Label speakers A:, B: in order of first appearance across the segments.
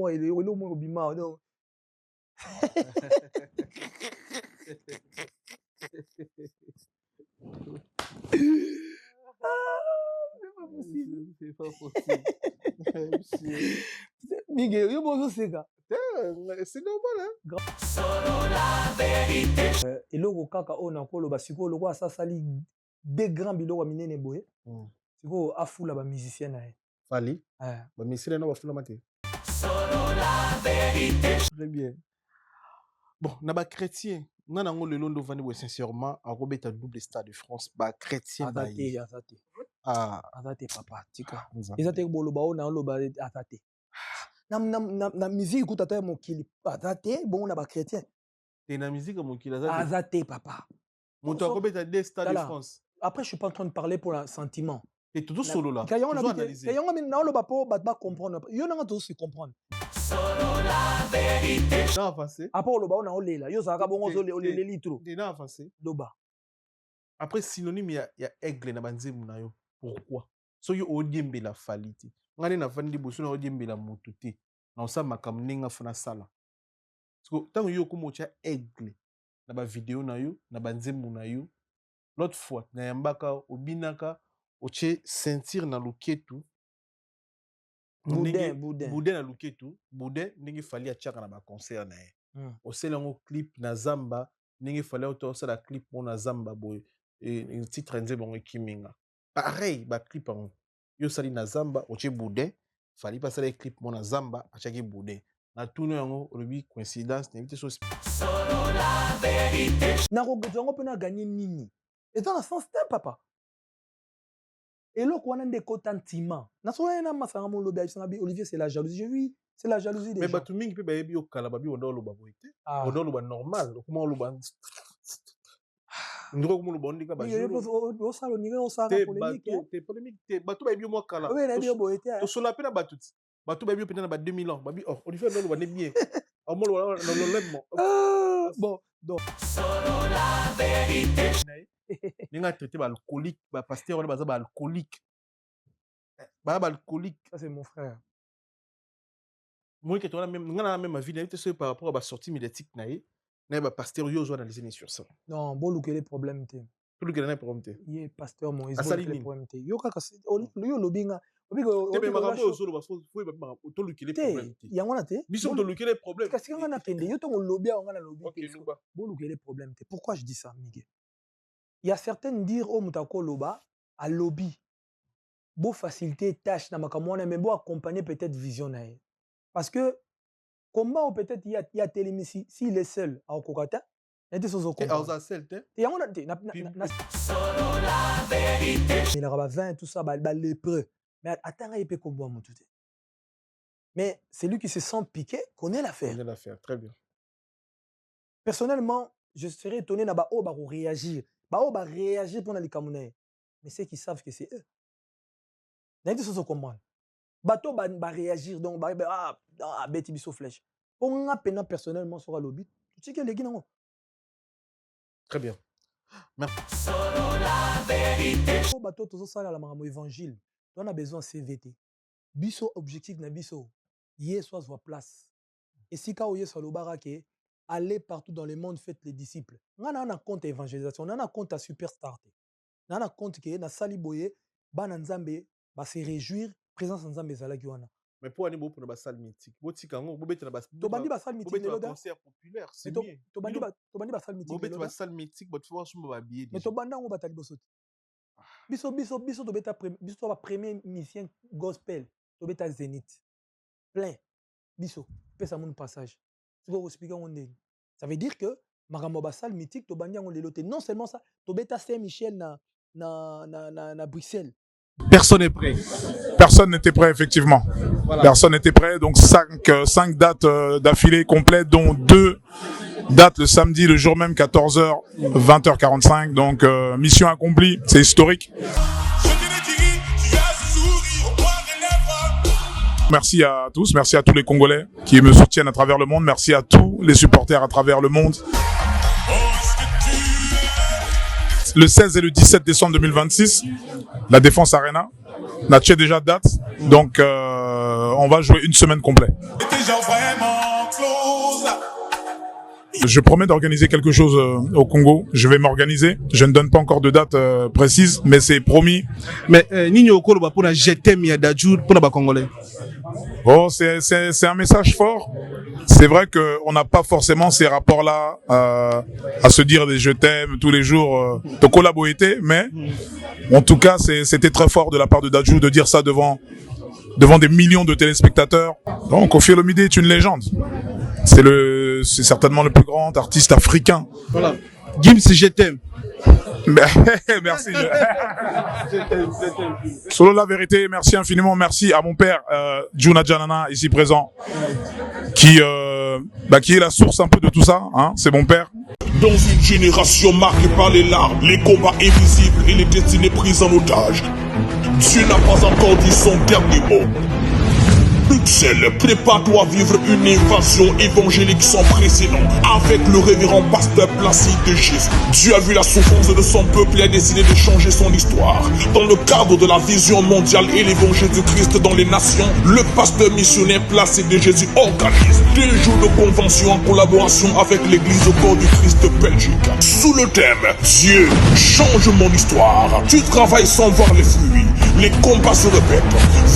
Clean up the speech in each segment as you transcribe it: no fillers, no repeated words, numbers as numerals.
A: moi il est au moins bima non.
B: C'est pas possible.
A: Miguel, yo bozo seka.
B: C'est normal, hein?
A: Eloko kaka ona koloba siko loko asasali des grands biloko minene boye. Siko afula ba musicien na ye.
B: Fali. Ba musicien na ba fula mate. Très bien. Bon, na ba chrétien, na ngo le londo vandi sincèrement a robeta double stade de France ba chrétien ba yi.
A: Azate. Azate papa tika.
B: Azate.
A: Ezate boloba ona loba azate. Na musique kutata mokili azate bon na ba chrétien.
B: Et na musique mokili azate.
A: Azate papa.
B: Monto a robeta deux stades de France.
A: Après je suis pas en train de parler pour le sentiment.
B: Et tout solo là.
A: Quand on analyser. Quand on na loba po ba comprendre. Yo na to se comprendre.
B: Non avancé.
A: Après loba on a olela. Yo ça ka bongo zo le litro.
B: Non avancé.
A: Loba.
B: Après synonyme il y a aigle na banzemu na yo. Pourquoi? So yo odiembe la faliti. Ngane na fandi boso na odiembe la motuti. Na osama kamninga fona sala. Parce que tant yo komo tia aigle na ba vidéo na yo, na banzemu na yo. L'autre fois na yambaka obinaka oche sentir na luketu. Boudin na luketu, boudin ndenge fali achaka na ba concert na ye. Osela ngo clip na zamba, ndenge fali auto osala clip na zamba boy et titre nze bongo kiminga. Pareil ba clip en yo sali na zamba oche boudin, fali pas sala clip na zamba achaki boudin. Na tout yango obi coïncidence n'invite so solo la vérité.
A: Na rogongo pe na gagner nini. Et dans le sens papa. Et là, quand on a des contentiment, Olivier, c'est la jalousie. Oui, c'est la jalousie des gens.
B: Mais Batuming peut bien au Calababi, on doit le baboiter. On doit le normal. Comment on le ban? On doit comment le ban?
A: Au salon, on s'arrête polémique.
B: T'es polémique. Batou baby moi Cala.
A: Oui, la bio boité.
B: Tu sois la peine à Batout. Batou baby peut-être à 2000 ans. Baby, Olivier, on le bien. Au moins, on l'aime.
A: Bon, donc.
B: Solo la vérité. Ninga traité alcoolique, pasteur on est basé alcoolique. Alcoolique.
A: Ça c'est mon frère.
B: Moi que toi même ngana même ma vie n'était par rapport à la sortie médiatique naé, na ba pasteur yo analyser sur ça.
A: Non, bon look les problèmes té.
B: Tout le gars problème té.
A: Yé pasteur Moïse les problèmes té. Yo kaka yo lobinga. Obigo
B: te be makambo solo ba faut ba to look les problèmes té.
A: Yango na té.
B: Biso to look les problèmes.
A: Kasi ngana na kende yo to lobia ngana lobi. Bon look les problèmes té. Pourquoi je dis ça, Miguel? Il y a certaines dire au mutako loba à lobby. Beau faciliter tâche na makamwana mais beau accompagner peut-être vision na. Parce que comment peut-être il y a télémissi s'il est seul à Okokata, il était sans
B: et à seul té.
A: Et on a solo la vérité. Il a 20 tout ça ba lépreux. Mais attends il peut combo mon tout. Mais celui qui se sent piqué connaît l'affaire.
B: Connaît l'affaire, très bien.
A: Personnellement, je serais étonné na ba réagir. Bao va réagir pour les Camerounais. Mais ceux qui savent que c'est eux. N'importe ce qu'on comprend. Bateau va réagir donc bêti biso flèche. On a peine personnellement sur le but. Tu sais que les Guinéens.
B: Très bien. Merci.
A: Solo la vérité. Bateau tout ça là la évangile. On a besoin de CVT. Biso objectif na biso. Hier soit voix place. Et si quand on sur le baraque aller partout dans le monde, faites les disciples. On a un compte évangélisation, on a un compte à superstar. On a un compte qui est dans Saliboye, Bananzambe, va se réjouir, présence en Zambé Zalagiwana.
B: Mais pour aller pour la salle mythique,
A: Tobandi ba salle mythique
B: le concert populaire, c'est mieux.
A: Tobandi ba salle mythique.
B: La salle mythique, tu vois sur ma billet.
A: Mais Tobanda on batali bosoti. Biso tobeta biso ba premier mission gospel, tobeta Zénith. Plein. Biso, pesa mon passage. Ça veut dire que Marambo Bassal mythique, Tobania on l'éloté. Non seulement ça, Tobeta Saint-Michel na Bruxelles.
C: Personne n'est prêt. Personne n'était prêt, effectivement. Voilà. Personne n'était prêt. Donc 5 dates d'affilée complètes, dont 2 dates le samedi, le jour même, 14h, 20h45. Donc mission accomplie, c'est historique. Merci à tous, merci à tous les Congolais qui me soutiennent à travers le monde, merci à tous les supporters à travers le monde. Le 16 et le 17 décembre 2026, la Défense Arena, a déjà date, donc on va jouer une semaine complète. Je promets d'organiser quelque chose au Congo. Je vais m'organiser. Je ne donne pas encore de date précise, mais c'est promis.
B: Mais Nino Koloba pour la GTM Yadajou pour la Congolais.
C: Oh, c'est un message fort. C'est vrai qu'on n'a pas forcément ces rapports-là à se dire des je t'aime tous les jours de collaborer, mais en tout cas, c'était très fort de la part de Dadju de dire ça devant des millions de téléspectateurs. Donc, Koffi Olomide est une légende. C'est certainement le plus grand artiste africain.
B: Voilà. Gims, je t'aime.
C: Merci. Solo la vérité, merci infiniment. Merci à mon père, Juna Janana, ici présent, qui est la source un peu de tout ça. Hein, c'est mon père.
D: Dans une génération marquée par les larmes, les combats invisibles et les destinées prises en otage, Dieu n'a pas encore dit son dernier mot. Bruxelles, prépare-toi à vivre une invasion évangélique sans précédent avec le révérend pasteur Placide de Jésus. Dieu a vu la souffrance de son peuple et a décidé de changer son histoire. Dans le cadre de la vision mondiale et l'évangile du Christ dans les nations, le pasteur missionnaire Placide de Jésus organise 2 jours de convention en collaboration avec l'église au corps du Christ de Belgique. Sous le thème « Dieu, change mon histoire », tu travailles sans voir les fruits. Les combats se répètent.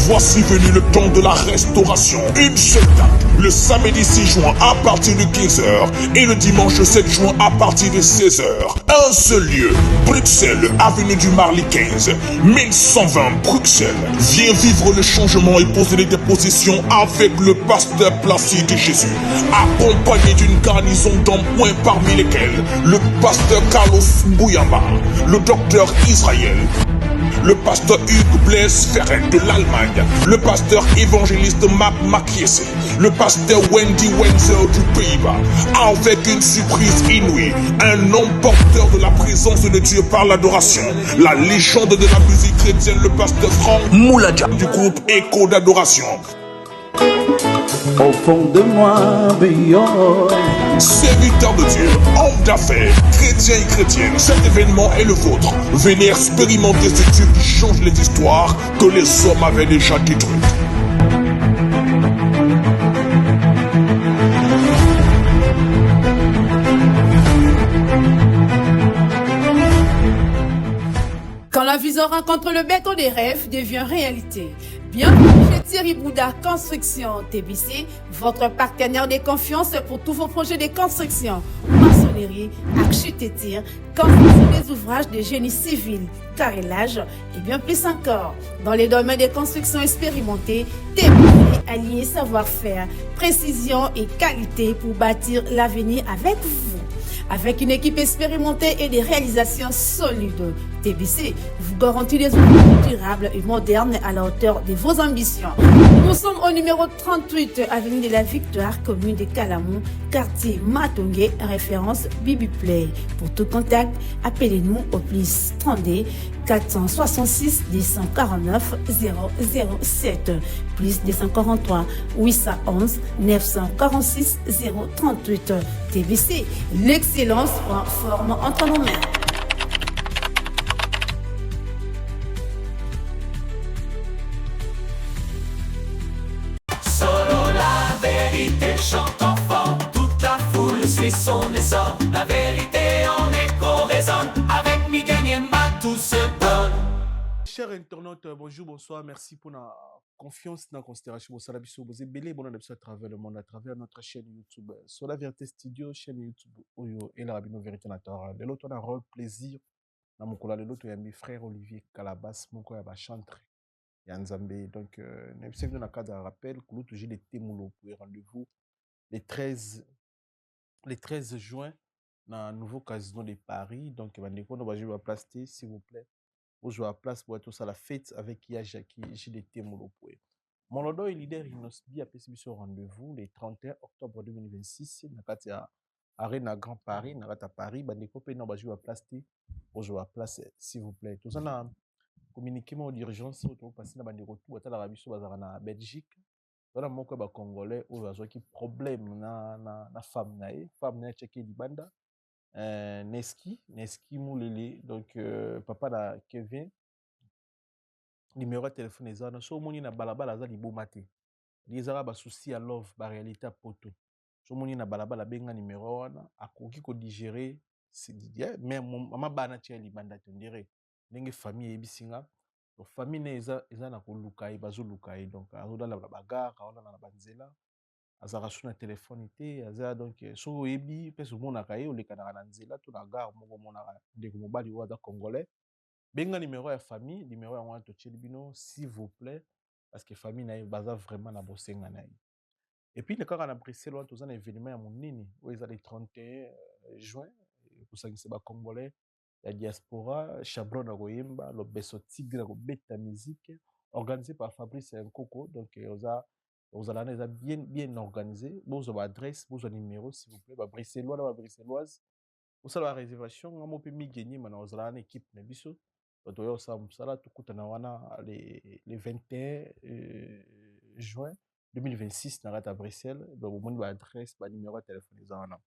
D: Voici venu le temps de la restauration. Une seule date, le samedi 6 juin à partir de 15h et le dimanche 7 juin à partir de 16h. Un seul lieu, Bruxelles, avenue du Marly 15, 1120 Bruxelles. Viens vivre le changement et poser les dépositions avec le pasteur Placide de Jésus, accompagné d'une garnison d'hommes points parmi lesquels le pasteur Carlos Mbuyamba, le docteur Israël, le pasteur Hugues Blaise Ferret de l'Allemagne, le pasteur évangéliste Marc Makiese, le pasteur Wendy Wenzel du Pays-Bas, avec une surprise inouïe, un homme porteur de la présence de Dieu par l'adoration, la légende de la musique chrétienne, le pasteur Franck Mouladia du groupe Écho d'adoration.
E: Au fond de moi,
D: Serviteur de Dieu, homme d'affaires, chrétien et chrétienne, cet événement est le vôtre. Venez expérimenter ce Dieu qui change les histoires que les hommes avaient déjà détruites.
F: Quand la vision rencontre le béton des rêves, devient réalité. Bienvenue chez Thierry Bouda Construction TBC, votre partenaire de confiance pour tous vos projets de construction, maçonnerie, architecture, construction des ouvrages de génie civil, carrelage et bien plus encore. Dans les domaines de construction expérimentés, TBC allie savoir-faire, précision et qualité pour bâtir l'avenir avec vous. Avec une équipe expérimentée et des réalisations solides, TBC vous garantit des outils durables et modernes à la hauteur de vos ambitions. Nous sommes au numéro 38, avenue de la Victoire, commune de Calamou, quartier Matongé, référence Bibi Play. Pour tout contact, appelez-nous au plus 32 466 249 007 plus 243 811 946 038. TBC, l'excellence en forme entre nos mains.
G: Solo la vérité chante enfant, toute la foule suit son essor. La vérité en écho résonne, avec Miguel Niemba tout se donne.
B: Chers internautes, bonjour, bonsoir, merci pour la confiance dans la considération. Vous avez belé bon à travers le monde, à travers notre chaîne YouTube. Sur la Vérité Studio, chaîne YouTube, Oyo et la Rabino Vérité Natora. Le lot, on a un rôle plaisir. Dans mon collègue, le lot, il y a mes frères Olivier Calabas, mon collègue, il chanter. Il y a Nzambé. Donc, nous avons un cadre de rappel, que l'autre, j'ai des témoulos pour rendez-vous les 13 juin dans un nouveau casino de Paris. Donc, on va jouer à place, s'il vous plaît. Vous jouez à place pour être tous à la fête avec Yajaki, j'ai des témoulos pour eux. Mon lodo est leader Inosbi a PCB sur rendez-vous le 31 octobre 2026. Dans Arena Grand Paris, dans Paris, Bandeko Pena va jouer à place, pour jouer à place, s'il vous plaît. Tout ça, on a communiqué mon d'urgence, on va passer dans Bandeko tout, à l'Arabie Saoudite, en Belgique. Dans mon cas, Congolais, on va jouer qui problème na femme na checké du banda. Neski Moulele, donc papa da Kevin numéro ya téléphone eza wana so omoni na balabala aza liboma te ezaka basusi ya love baréalité ya poto so omoni na balabala abenga numéro wana akoki kodigere mama bana tia libanda te ondire ndenge famille eyebisi nga famille ne eza na koluka ye bazoluka ye donc azolala na bagare aolala na banzela azalaka so na telefone te aza donc soki oyebi mpese omonaka ye olekanaka na nzela to na gare moko omonaka ndeko mobali oyo aza congolais benga numéro ya famille numéro yango wana totieli bino s'il vous plaît parce que famille na ye baza vraiment na bosenga na ye et puis kaka na Bruxelles wana toza na événement ya monene oyo eza le 31 juin ekosangisa bacongolais ya diaspora chabron na koyemba lobeso tigre na kobeta musique organisé par Fabrice Nkoko donc ozala na eza bien organisé bozwa baadresse bozwa numéro s'il vous plaît babruxellois na babruxelloise osala ba réservation nga mo mpe migeniema na ozala na équipe na biso toya osala mosala tokutana wana le 21 juin 2026 na kati ya Bruxelles donc omoni baadresse banuméro ya telefone eza wana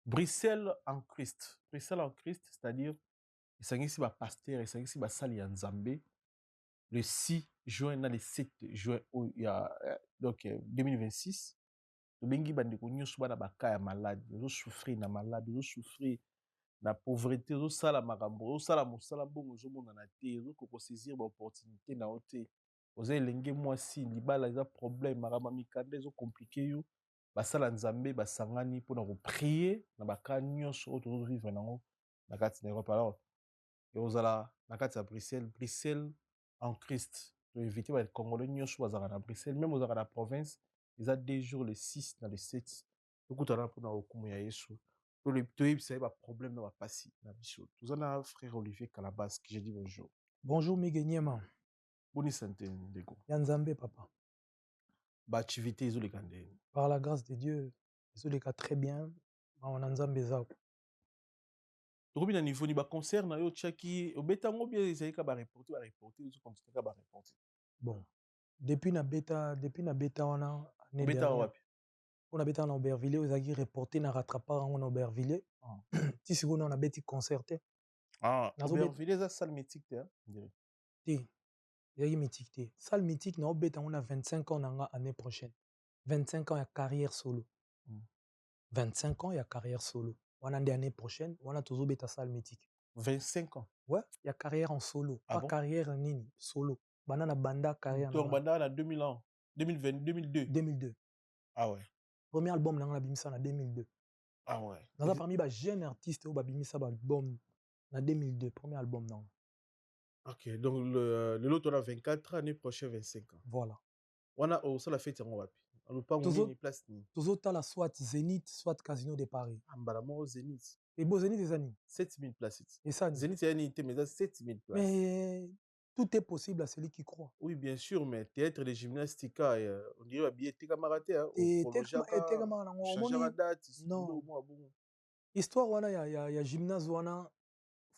B: Bruxelles en Christ c'est-à-dire esangisi bapaster esangisi basali ya nzambe le 6 juin na le 7 juin donc 2026 tobengi bandeko nyonso bana baka ya malade ozosouffrir na malade ozosouffrir na pauvreté ozosala makambo ozosala mosala mbongo ezomonana te ozokokosaisir baopportunité na yo te oza elenge mwasi libala eza problème makambo ya mikanda ezokomplike yo basala nzambe basangani mpona koprie na baka nyonso oyo tozovivre nango na kati na Europe alors ekozala na kati ya Bruxelles en Christ toinvite bacongolais nyonso bazalaka na Bruxelles même ozalaka na province eza 2 jours le 6 na le 7 tokutana mpona okumu ya yesu toyebisa ye baproblème na bapasi na biso toza na frère Olivier Calabas qui je dis bonjour.
A: Bonjour Migeniema.
B: Boni santé ndeko.
A: Ya nzambe papa.
B: Baactivité ezoleka ndeni.
A: Par la grâce de Dieu ezoleka très bien na nzambe ezako.
B: tokomi na niveau ni baconcert na yo tiaki obetango bien ezali ka bareporte ozokontinue ka bareporte.
A: Bon depuis na beta wana année
B: Beta
A: dernière
B: wapi?
A: on a beta na Aubervilliers ezaki reporté na rattrapar yango na Aubervilliers ti sikoyo on a beti concerté
B: Aubervilliers eza salle mythique te
A: te ezaki mythique te salle mythique na obeta yango na 25 ans nanga année prochaine 25 ans ya carrière solo 25 ans ya carrière solo wana nde année prochaine wana tozobeta salle mythique
B: 25 ans
A: ouais ya carrière en solo pas carrière nini solo bana na banda carrière
B: donc banda na 2000 ans 2002 ah ouais
A: premier album nanga nabimisa na 2002
B: ah ouais
A: naza parmi ba jeune artiste oyo babimisa ba album na 2002 premier album nanga.
B: Ok, donc le lot on a 24 année prochaine 25 ans.
A: Voilà.
B: On a aussi la fête en wapi. On pas une place ni.
A: Tozota la soit Zénith, soit Casino de Paris.
B: Ambalamo Zénith.
A: Et beau Zénith des années.
B: 7000 places.
A: Et ça.
B: Zénith c'est unité mais 7000 places.
A: Mais tout est possible à celui qui croit.
B: Oui, bien sûr, mais théâtre de gymnastique, on dirait bien t'es camarade hein.
A: Et t'es camarade.
B: Changer la date.
A: Non. Histoire wana ya gymnase wana.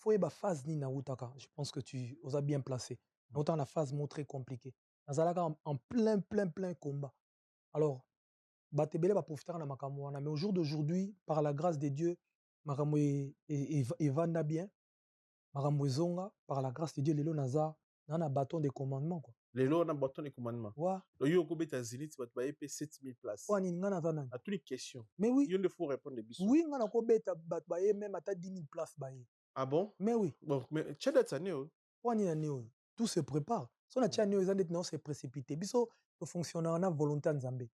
A: Faut y phase ni na utaka. Je pense que tu as bien placé. Autant la phase très compliquée. Nazalaka en plein combat. Alors, batebele ba profiter na makambo wana, mais au jour d'aujourd'hui, par la grâce de Dieu, makambo evanda bien. Makambo ezonga par la grâce de Dieu lelo naza na bâton de commandement quoi.
B: Lelo na bâton de commandement.
A: Ouais.
B: Yo ko beta Zénith bat ba épé 7000 places.
A: Ouais ni ngana za nani.
B: À toutes les questions.
A: Mais oui.
B: Il faut répondre des bisous.
A: Oui, ngana ko beta bat ba même à 10 000 places ba.
B: Ah bon?
A: Mais oui.
B: Bon, mais tu as date année oh.
A: Ouais ni année oh. Tout se prépare. Son a année aux années non c'est précipité. Biso to fonctionner en volonté nzambe.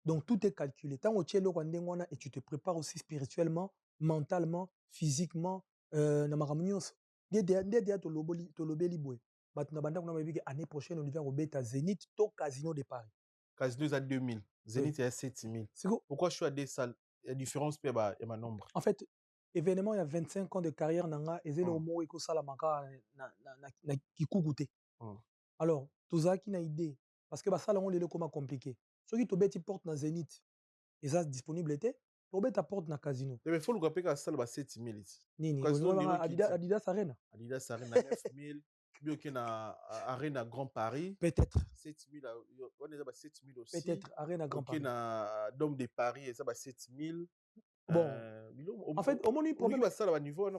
A: Donc tout est calculé. Tant au tchelo wana et tu te prépares aussi spirituellement, mentalement, physiquement na makamnyos. Dia to lobeli boy. But na banda kuna mabiki année prochaine Olivier Robeta Zénith to Casino de Paris.
B: Casino est à 2000. Zénith est à 7000. Pourquoi je suis à des salles? Il y a différence il y a nombre.
A: En fait, événement il y a 25 ans de carrière nanga et zelo mo eko sala maka na kikugute. Alors, tozaki na idée parce que ba sala on lelo comment compliqué. Ceux qui tobeti porte na Zénith, ils ont disponibilité. Tobeta porte na Casino.
B: Mais il faut le rappeler que ça va 7000.
A: Nini, Adidas Arena.
B: Adidas Arena 9000. Bien qu'il y a Arena Grand Paris.
A: Peut-être.
B: 7000. On est à 7000 aussi.
A: Peut-être Arena Grand Paris.
B: Il y a Dôme de Paris et ça va 7000.
A: Bon, en fait, au moins,
B: problème à ça à niveau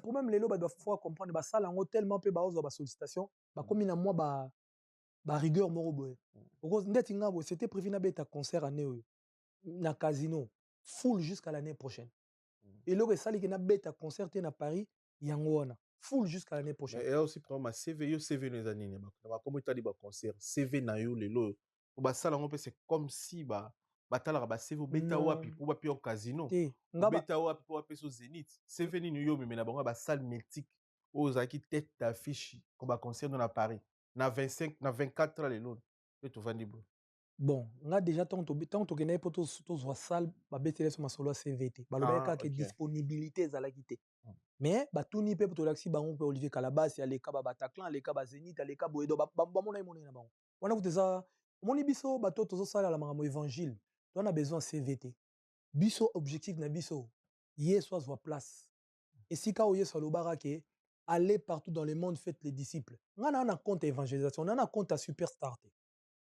A: problème les lots doivent pouvoir comprendre bah ça là tellement peu bah aux sollicitation bah comme il moi bah rigueur moro boy. Parce que c'était prévu na beta concert année na casino full jusqu'à l'année prochaine. Et là ça li na beta concert na Paris yango wana full jusqu'à l'année prochaine.
B: Mais il y a aussi problème à CV yo CV les années ba comme tu dit ba concert CV na yo lelo ba ça là c'est comme si ba batala ba CV beta wapi pour ba pi au casino beta wapi pour ba so Zénith CV ni yo mais na bango ba salle mythique aux aki tête d'affiche comme ba concert dans Paris na 25 na 24 lelo tu vandi bo.
A: Bon, on a déjà tant que n'est pas tous salle ba betele sur ma solo CVT ba lobeka que disponibilité za la quitté. Mais bah tout ni peut to laxi ba on peut Olivier Calabas ya leka ba Bataclan leka ba Zénith leka boedo ba mona mona na ba on a vous ça moni biso ba to zo sala la mangamo évangile on a besoin CVT biso objectif na biso hier soit voix place et si ka oye solo barake aller partout dans le monde faites les disciples on a un compte évangélisation on a un compte à superstar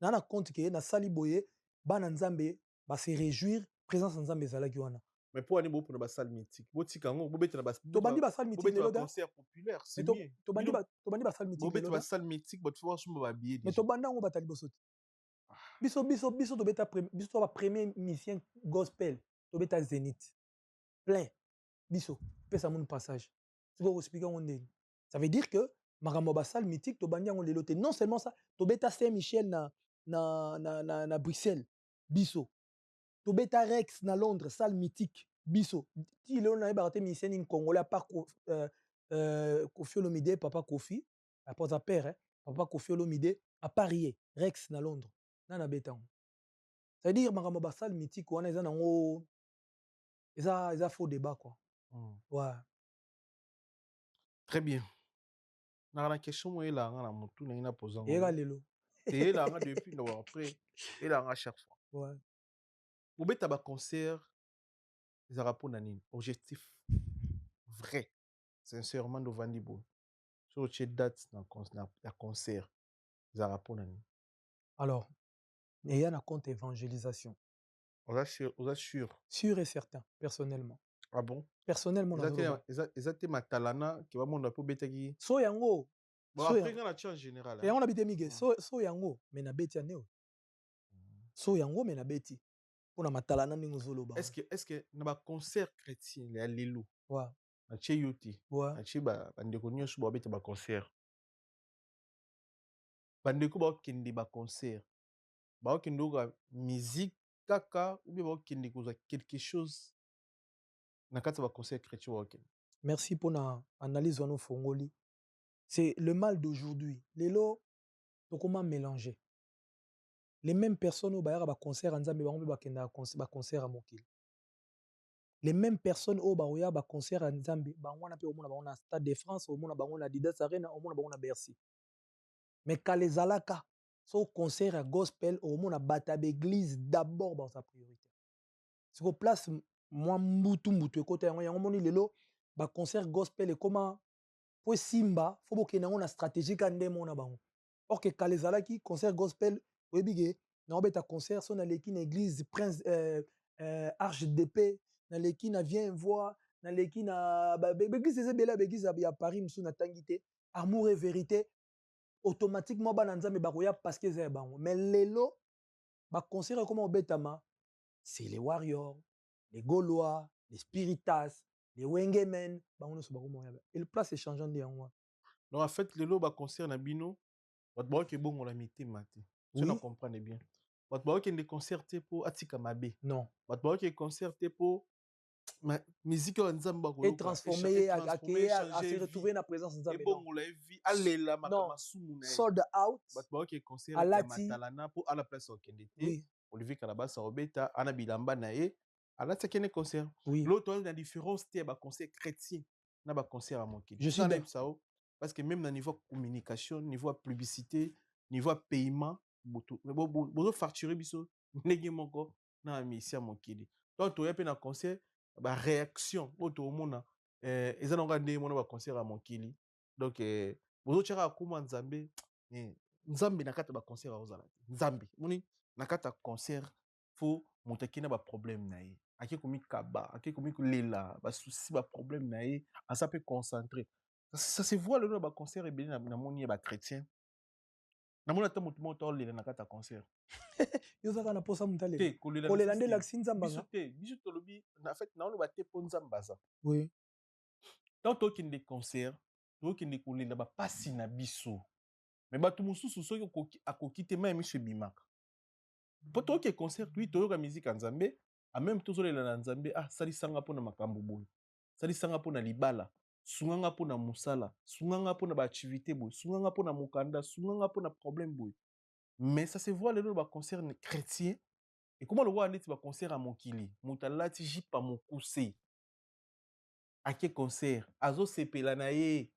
A: on a un compte que na sali boye bana nzambe ba se réjouir présence nzambe zalaki wana.
B: Mais pour aller pour la salle mythique botika ngo bobeta na ba
A: to bandi ba salle mythique
B: le concert populaire c'est mieux
A: to bandi ba salle mythique
B: bobeta ba salle mythique ba tu vois sur ba billet
A: mais to banda ngo batali bosoti biso to beta biso ba premier musicien gospel to beta Zénith plein biso pesa mon passage tu peux expliquer on est ça veut dire que makambo ba salle mythique to bandi ngo lelo te non seulement ça to beta Saint-Michel na Bruxelles biso to beta Rex na Londres salle mythique biso ti le on a ba musicien in congolais à part Kofi Olomide papa Kofi à part sa père papa Kofi Olomide à Paris Rex na Londres na beta ça veut dire makambo ba salle mythique wana eza nango eza faux débat quoi. Ouais.
B: Très bien. La question moi là na mutu na ina poser ngo.
A: Ega lelo.
B: Et là depuis non après et là à chaque fois.
A: Ouais.
B: Bobeta ba concert les rapports nani objectif vrai sincèrement de Vandibo. Sur cette date na concert les rapports nani.
A: Alors, il y a un compte évangélisation.
B: On a sûr.
A: Sûr et certain, personnellement.
B: Ah bon?
A: Personnellement,
B: exactement matalana qui va mon pour betaki.
A: So yango.
B: Bon après on a en général.
A: Et on a bité miguel. So yango, mais na beti aneo. So yango mais na beti. Pour na matalana ningo zolo ba.
B: Est-ce que na ba concert chrétien les allélu.
A: Ouais.
B: Na cheyuti.
A: Ouais.
B: Na chiba bandeko nyonso ba beta ba concert. Bandeko ba kende ba concert. Ba kende ko musique kaka ou bien ba kende ko quelque chose. Na kati ba concert chrétien wa kende.
A: Merci pour la analyse de nos fongoli. C'est le mal d'aujourd'hui. Les lots, comment mélanger. Les mêmes personnes au bayara ba concert anzambe ba ngombe ba kenda ba concert à mokil. Les mêmes personnes au baroya ba concert anzambe ba ngwana pe au mona ba ngona Stade de France au mona ba ngona Adidas Arena au mona ba ngona Bercy. Mais quand les alaka so concert à gospel au mona bata l'église d'abord dans sa priorité. C'est qu'au place moi mbutu côté yango moni lelo ba concert gospel et comment pour simba faut boke na ona stratégique ande mona bango. Or que quand les alaki concert gospel webige na obeta concert son na leki na église prince arche d'épée na leki na vient voir na leki na église c'est bela église ya Paris msu na tangité amour et vérité automatiquement ba nzambe ba koya parce que c'est bango mais lelo ba concert comment obetama c'est les warriors les Gaulois les Spiritas les Wengemen bango so ba ko moya et le place est changeant de yango.
B: Non en fait lelo ba concert na bino ba ke bongo la mité maté. Tu ne comprends bien. Ba ke des concerts pour atika mabe.
A: Non.
B: Ba ke concert pour musique en nzamba ko
A: et transformer à se retrouver dans la présence nzamba.
B: Et bon on l'a vu allela makama sumu na.
A: Sold out.
B: Ba ke concert à matalana pour à la place au kendete. Olivier Calabas Robeta ana bilamba na ye. Alors c'est quel concert. L'autre la différence c'est ba concert chrétien na ba concert à monkey.
A: Je suis d'accord.
B: Parce que même au niveau communication, niveau publicité, niveau paiement, bozo facturer biso ndenge moko na misia mokili. Donc to yape na concert ba réaction auto mona eza nonga ndenge mona ba concert à mokili. Donc bozo tchaka kuma nzambe nzambe na kata ba concert a ozala. Nzambe moni na kata concert faut motakina ba problème na ye. ake komi kaba, ake komi lela, ba souci, ba problème na ye, asa peut concentrer. Ça se voit le ba concert ebele na moni ba chrétien. Na moni ata mutu moko lela na kata concert.
A: Yo zaka na posa mutale.
B: Te kolela
A: Kolela nde laksi nzamba
B: biso te, biso tolobi en fait na oloba te po nzamba za.
A: Oui.
B: Tant tokende concert, tokende kolela ba pasi na biso. Mais bato mosusu soki akoki te ma miso ebimaka. Po toke concert oui toyoka musique nzambe, en même temps tozolela na nzambe salisanga mpona makambo boye. Salisanga mpona libala, sunganga mpona mosala, sunganga mpona ba activité boye, sunganga mpona mokanda, sunganga mpona problème boye. Mais ça se voit lelo ba concert chrétien. Et comment le voir neti ba concert à mokili, mutalati jipa mokuse. Ake concert, azo sepela na ye.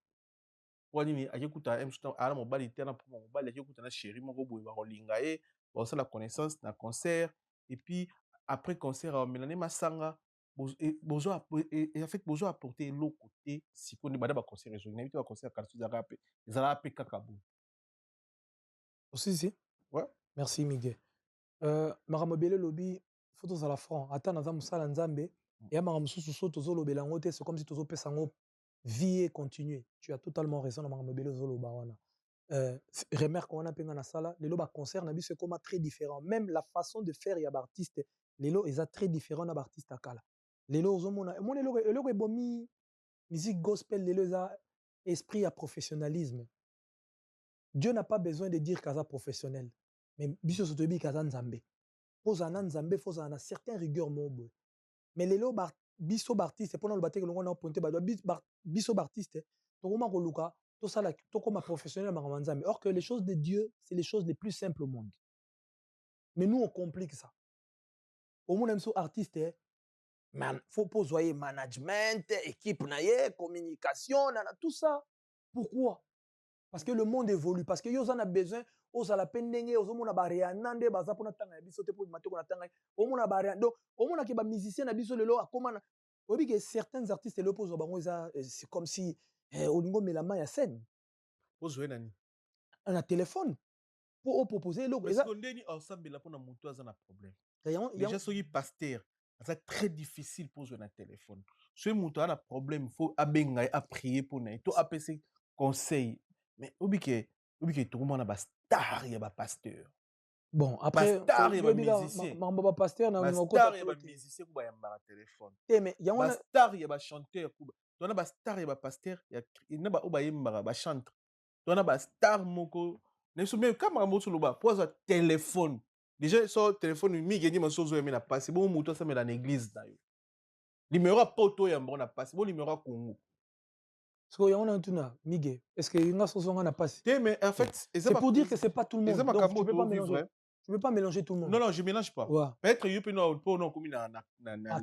B: Wanini ake kuta msuta ala mobali tena pour mobali ake kuta na chéri moko boye ba kolinga ye, ba la connaissance na concert et puis après concert a melane masanga bozo et en fait bozo apporter l'autre côté si qu'on est ba concert et na ba concert quand tu as ezala pe kakabo.
A: Aussi si.
B: Ouais.
A: Merci Miguel. Maramobele lobby photos à la franc. Attends naza musala nzambe et maramususu so tozo lobela ngote c'est comme si tozo pesa ngo vie et continuer. Tu as totalement raison na maramobele zo loba wana. Remarque on a penga na sala lelo ba concert na biso comme très différent. Même la façon de faire ya ba artiste lelo eza très différent na ba artiste akala. Lelo ozomona mon lelo ebomi musique gospel lelo eza esprit à professionnalisme. Dieu n'a pas besoin de dire kaza professionnel. Mais biso sotobi kaza nzambe. Poza na nzambe faut na certain rigueur mobo. Mais lelo biso artiste pendant le baté que l'on a pointé biso artiste to koma ko luka to sala to koma professionnel ma nzambe. Or que les choses de Dieu, c'est les choses les plus simples au monde. Mais nous on complique ça. Au monde même so artiste man faut poser management, équipe naie, communication, tout ça. Pourquoi? Parce que le monde évolue, parce que yo en a besoin, aux la pendenge, aux hommes na réanande, baza pona tanga ya biso te pour mato na tanga, au monde na réan. Donc, au monde qui ba musicien na biso lelo a comment on dit que certains artistes le posent bango c'est comme si au niveau melama ya scène.
B: Pose nani?
A: Un téléphone pour proposer le
B: parce qu'on dit ensemble là pour na moto za na problème. Déjà soki pasteur, c'est très difficile pour jouer na téléphone. Ce moto a un problème, faut abenga a prier pour na to apc conseil. Mais oublie que tout le monde a ba star ya ba pasteur.
A: Bon après
B: star ya ba musicien.
A: Mamba pasteur na
B: ko star ya ba musicien ko ba yamba téléphone.
A: Mais ya
B: ba star ya ba chanteur ko. Dona ba star ya ba pasteur ya na ba oba yamba ba chanteur. Dona ba star moko. Ne soumet kamera moto loba pose téléphone. Déjà sur téléphone mi gagné ma chose na passe bon moto ça mais dans l'église là. Numéro poto ya mbona passe bon numéro Congo.
A: Parce que on a tout na Miguel. Est-ce que nga soso nga na passe?
B: Mais en fait,
A: c'est pour dire que c'est pas tout le monde. Donc, tu peux pas mélanger. Tu peux pas mélanger tout le monde.
B: Non, je mélange pas.
A: Ouais.
B: Peut-être que tu non pour non comme na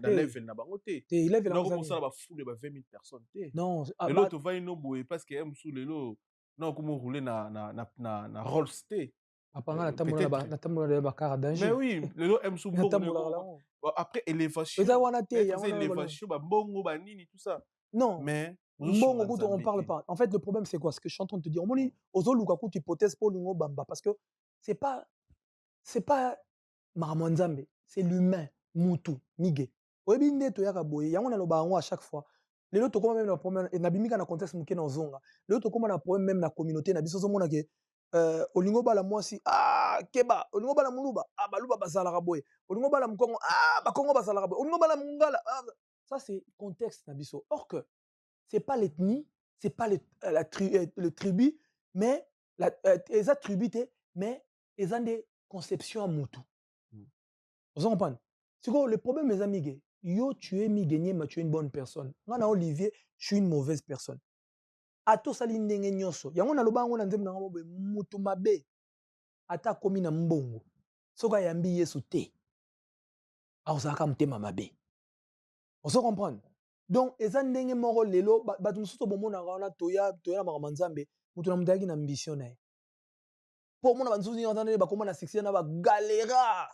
B: level na bango te.
A: Level
B: non comme ça ba foule ba 20 000 personnes te.
A: Non,
B: et l'autre va no boy parce que aime sous lelo non comme rouler na Rolls te.
A: Apanga na tambola ba car danger.
B: Mais oui, lelo aime sous bongo. Après élévation. Élévation ba bongo ba nini tout ça.
A: Non.
B: Mais
A: bon, on parle pas. En fait, le problème, c'est quoi? Ce que je suis en train de te dire. On dit, ozo lukaku hypothèse pour l'ungo bamba. Parce que c'est pas Maramonzambe. C'est l'humain. Moutou. Miguel. Oebi nde to yaka boye. Yango na loba à chaque fois. Les autres, comment même le problème. Et nabimika na contexte mouké na zonga. Les autres, comment na problème même na communauté. Na biso mona ke. Olingo bala mwasi. Keba. Olingo bala muluba. Baluba basala raboye. Olingo bala mkongo. Bakongo basala raboye. Olingo bala mungala. Ça, c'est contexte na biso. Or que. C'est pas l'ethnie, c'est pas le tribu, mais les attributs, mais ils ont des conceptions à moutou. Vous comprenez? C'est quoi le problème, mes amis? Yo, tu es migénier, mais tu es une bonne personne. Moi, Olivier, je suis une mauvaise personne. Ato sali ndenge nyonso. Yango na loba ngo na nzembo na ngabo mutu mabe. Ata komi na mbongo. Soka yambi Yesu te. Aosaka mtema mabe. Vous comprenez? Donc eza ndenge moko lelo bato mosusu bomona wana toya na makambo mutu na mutaki na ambition na ye po mona banzuzi entendre ba komona succès na ba galera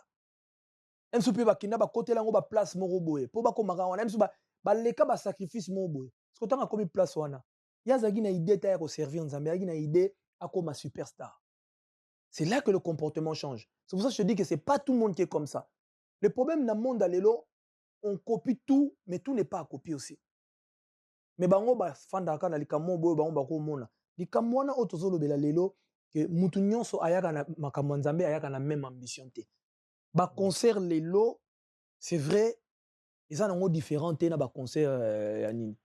A: emsu pe bakinda ba kotela ngo ba place moko boye po ba komaka wana emsu ba leka ba sacrifice moko boye parce que tanga komi place wana yazaki na idée ta ya ko servir nzambe yazaki na idée akoma superstar. C'est là que le comportement change. C'est pour ça que je te dis que c'est pas tout le monde qui est comme ça. Le problème dans le monde lelo on copie tout, mais tout n'est pas à copier aussi. Mais bango ba fandaka na likambo boyo bango bako mona. Likambo wana otozo lobela lelo que mutu nyonso ayaka na makambo nzambe ayaka na même ambition te. Ba concert lelo c'est vrai eza nango différent te na ba concert ya nini.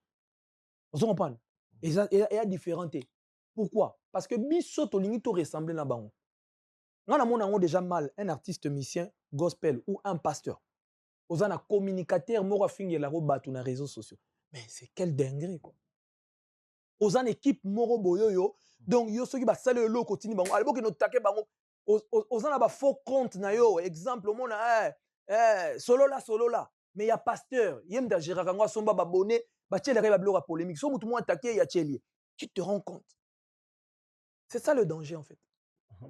A: Vous comprenez? Eza différent te. Pourquoi? Parce que biso tolingi to ressembler na bango. Ngana mona nango déjà mal un artiste musicien gospel ou un pasteur. Ozana communicateur moko afingela ko batu na réseaux sociaux. Mais c'est quel dinguerie quoi. Ozana équipe moko boyoyo donc yo soki ba sale lo kotini bango albo ke no take bango ozana ba faux compte na yo exemple mona solo là mais il y a pasteur yem da géraka ngo somba ba bonné ba tchela ka ba bloka polémique so mutu mo attaquer ya tcheli. Tu te rends compte? C'est ça le danger en fait.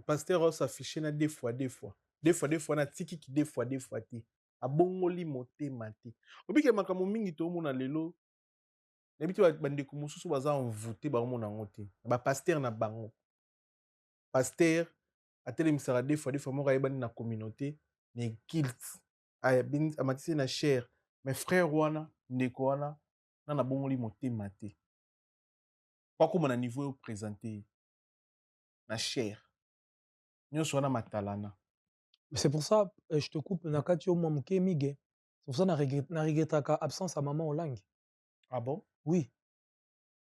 B: Pasteur s'afficher na deux fois na tiki ki deux fois ti. Abongoli motema te. Obike makambo mingi to mona lelo. Nabiti bandeko mosusu baza envoûté ba mona ngote. Ba pasteur na bango. Pasteur atelemisaka deux fois moko ayebani na communauté mais guilt amatisi na chair mais frère wana ndeko wana na bongoli motema te. Kwa kuma na niveau yo présenté na chair. Nyonso wana matalana.
A: C'est pour ça, je te coupe, Nakati Omamuke Mige. C'est pour ça que je regrette absence à maman Olang.
B: Ah bon?
A: Oui.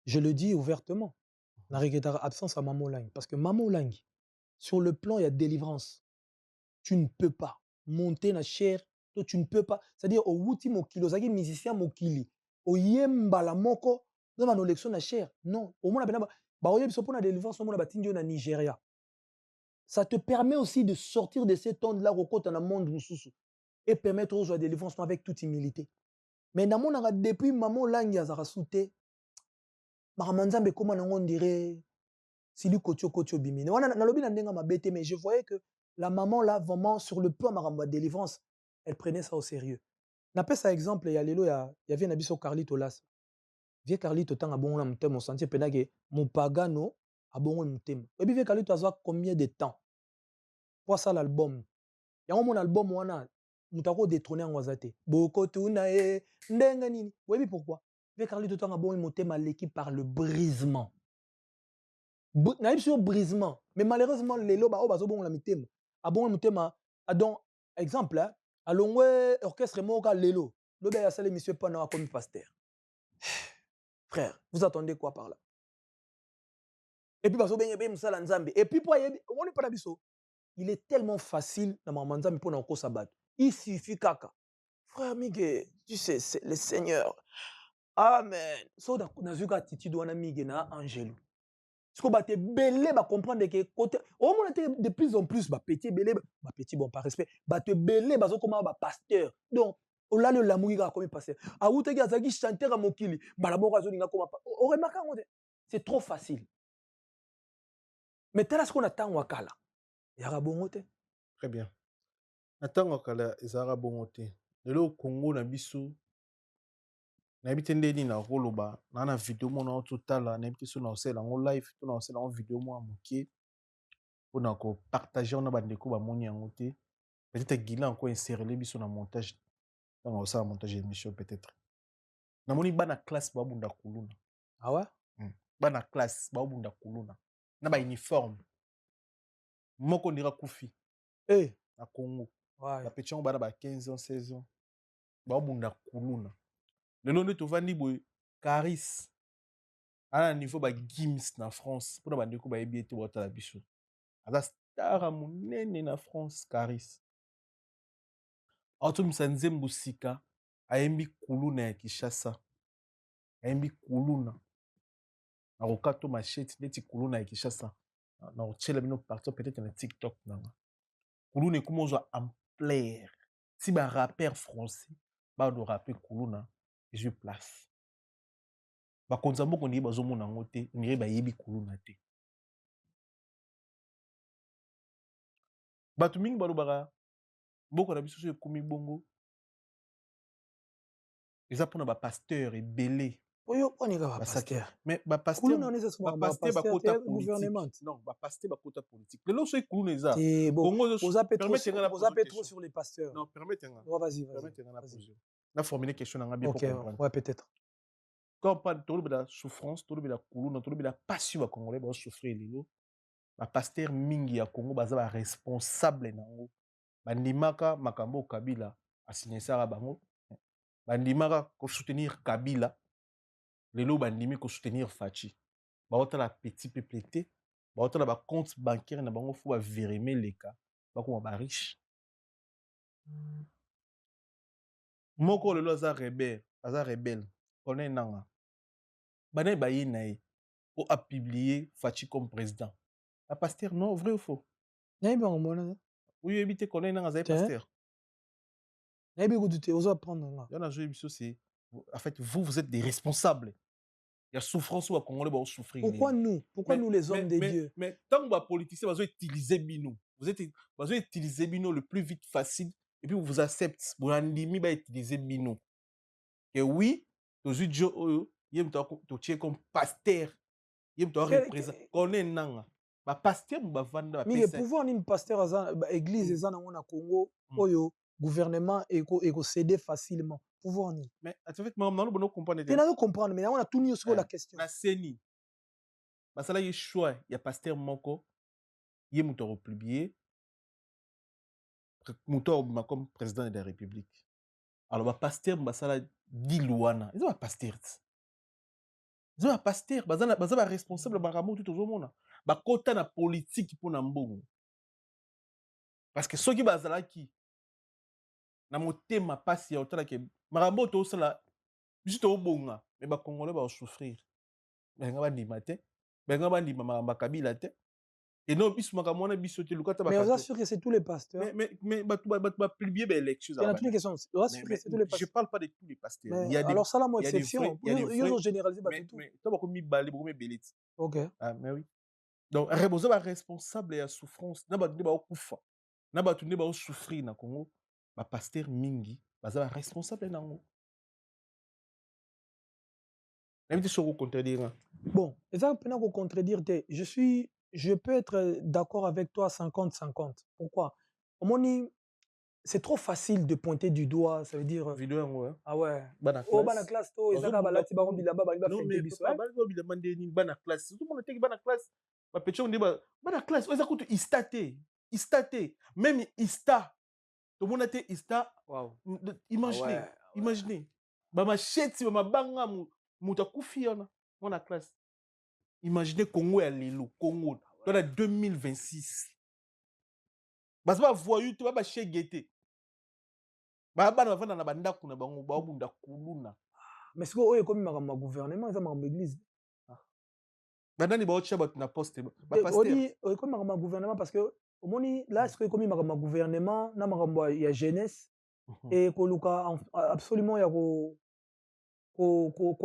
A: Je le dis ouvertement. Je regrette absence à maman Olang. Parce que maman Olang, sur le plan, il y a délivrance. Tu ne peux pas monter la chair. Toi, tu ne peux pas. C'est-à-dire, au Wuti Mokili, au musicien Mokili, au Yemba la Moko, dans ma élection la chair. Non. Au moins, la délivrance, au moins, la Nigeria. Ça te permet aussi de sortir de ces temps-là dans le monde et permettre aux gens de délivrance avec toute humilité. Mais dans mon depuis maman langue ya souté, maramanzambe comment on dirait si lui kotio bimine. Wana na lobi na ndenga mabete mais je voyais que la maman là vraiment sur le plan maramba délivrance, elle prenait ça au sérieux. Na pesa exemple ya lelo ya vient na biso Carlito Las. Vie Carlito tanga bon na mutema sentier penage mon pagano a bon mutema. Et puis vie Carlito azwa combien de temps pour ça l'album. Ya mon album wana mutako détrôner en wazate. Boko tuna ndenga nini. Oui pourquoi? Vie Carlito tanga bon mutema l'équipe par le brisement. Na sur brisement. Mais malheureusement lelo ba bazo bon la mitema. A bon mutema a donc exemple hein, a longwe orchestre moka lelo. Le ba ya sale monsieur pana comme pasteur. Frère, vous attendez quoi par là? Et puis bazo benye msala nzambe. Et puis pour on est pas biso. Il est tellement facile dans ma manzambe pour n'en sabat. Il suffit kaka. Frère Miguel, tu sais c'est le Seigneur. Amen. So da kunazuka attitude wana Miguel na angelo. Ce qu'on va te belé ba comprendre que côté au moins de plus en plus ba petit belé ba petit bon par respect ba te belé bazo comment ba pasteur. Donc on l'a le lamouri ka comme pasteur. A outé ga zaki chanter à mokili, ba la moko azolinga comme on remarque c'est trop facile. Mais tel ce qu'on attend wakala. Yara bongote.
B: Très bien. Attends wakala ezara bongote. Lelo Congo na biso na habite ndeni na koloba na vidéo mona ototala na habite so na osela ngo live to na osela ngo vidéo mo amoké pona ko partager na bandeko ba moni yango te peut-être Guilan encore insérer biso na montage dans osala montage émission peut-être na moni bana classe ba bunda kuluna.
A: Ah ouais?
B: Bana classe ba bunda kuluna na ba uniforme moko ndira kufi na Congo.
A: Ouais.
B: La petit bana ba 15 ans 16 ans ba bunda kuluna. Le nom de Tovani Boy, Caris, à un niveau de Gims na France, pour la bande ba bien tout la bichou. À la star à mon na France, Caris. Autum Sanzem Busika, a Embi Kuluna et Kishasa. A Embi Kuluna. A Rokato Machete, Neti Kuluna et Kishasa. Na Ochela Bino partout peut-être na TikTok. Kuluna est comme on en plaire. Si ba rappeur français, ba do rapper Kuluna. Je place. Ba konza mboko ni bazo mona ngote ni ba yebi kuluna te. Batu mingi balo baka mboko na biso so ekomi bongo. Eza pona ba pasteur ebele.
A: Oyo on ba pasteur.
B: Mais ba pasteur ba kota
A: gouvernement.
B: Non, ba pasteur ba kota politique. Lelo so kuluna eza.
A: Bon,
B: Congo
A: posa trop sur les pasteurs.
B: Non, permettez-moi.
A: Vas-y.
B: Permettez-moi la position. na formuler question na bien pour
A: Ok,
B: comprendre.
A: ouais, peut-être.
B: Quand on parle de la souffrance, de la coulou, de la passion à Congolais, ba souffrir lelo. Ba pasteur mingi ya Congo baza ba responsable nango. Bandimaka makambo Kabila asigné ça bango. Bandimaka ko soutenir Kabila. Lelo bandimi ko soutenir Fachi. Ba otala petit peuple ba otala ba compte bancaire na bango fo ba vérimer les cas. Ba ko ba riche. Moko lelo aza rebelle. Connaît nanga. Bana ba yenae pour a publier Fachi comme président. La pasteur non, vrai ou faux?
A: Nayebi bango mona.
B: Oui, éviter connaît nanga za pasteur.
A: Nayebi ko douter, ozo apprendre nga.
B: Yana joué c'est en fait vous êtes des responsables. Il y a souffrance ou à Congolais va souffrir.
A: Pourquoi nous? Pourquoi nous les hommes des dieux?
B: Mais tant que les politiciens vous utiliser bino, vous utilisez bino le plus vite facile et puis vous acceptez, vous andimi va utiliser bino. Et oui, aux idiots yem to tiens comme pasteur, yem to représente connaît nanga. Ba pasteur ba vanda ba
A: mais pouvoir ni pasteur aza église ezana na Congo oyo gouvernement et céder facilement. Pouvoir ni.
B: Mais en fait moi on ne comprendre.
A: Tu n'as pas comprendre mais on a tout mis sur la question.
B: Na seni. Basala y choix, il y a pasteur moko, y est mouton publié, mouton comme président de la République. Alors ba pasteur basala di luana, ils ont un pasteur. Ils ont un pasteur, basala responsable bangamou tout au monde. Ba kota na politique pour na mbongo. Parce que ceux qui basala qui na motema pasi ya otala ke marambo to sala juste au bonga, mais ba congolais ba souffrir. Benga ba ndima te, benga ba ndima maramba Kabila te. Et non, bis makamona bis sote lukata ba.
A: Mais on assure que c'est tous les pasteurs.
B: Mais ba publier ba élection.
A: Il y a toutes les questions. On assure que c'est tous les pasteurs.
B: Je parle pas de tous les pasteurs.
A: Mais
B: il y a
A: alors ça là moi exception.
B: Ils
A: ont généralisé ba tout.
B: Mais toi ba mi balé beaucoup belit.
A: OK.
B: Ah mais oui. Donc reboza ba responsable ya souffrance. Na ba tunde ba okufa. Na ba tunde ba souffrir na Congo. Ba pasteur mingi baza responsable nango. Même si vous contredire. Bon,
A: ça peut pas contredire. Je peux être d'accord avec toi 50-50. Pourquoi? C'est trop facile de pointer du doigt, ça veut dire.
B: Vidéo ouais.
A: Ah ouais.
B: Oh
A: bana classe to ezaka balati ba bilamba ba
B: non mais pas bilamba ndeni bana classe. Tout le monde teki bana classe. Ba pecho ndeba bana classe oza kutu istate. Même ista. Tout le monde était ista. Wow. Imaginez. Ba machette ba mabanga muta kufiona mona classe. Imaginez Congo ya lelo, Congo dans la 2026. Bas ba voyou to ba chegete. Ba bana vanda na banda kuna bango ba bunda kuluna.
A: Mais c'est quoi oyo komi makamba gouvernement za makamba église.
B: Bandani ba otcha ba na poste ba pasteur.
A: Oyo komi makamba gouvernement parce que omoni là est-ce que komi makamba gouvernement na makamba ya jeunesse et koluka absolument ya ko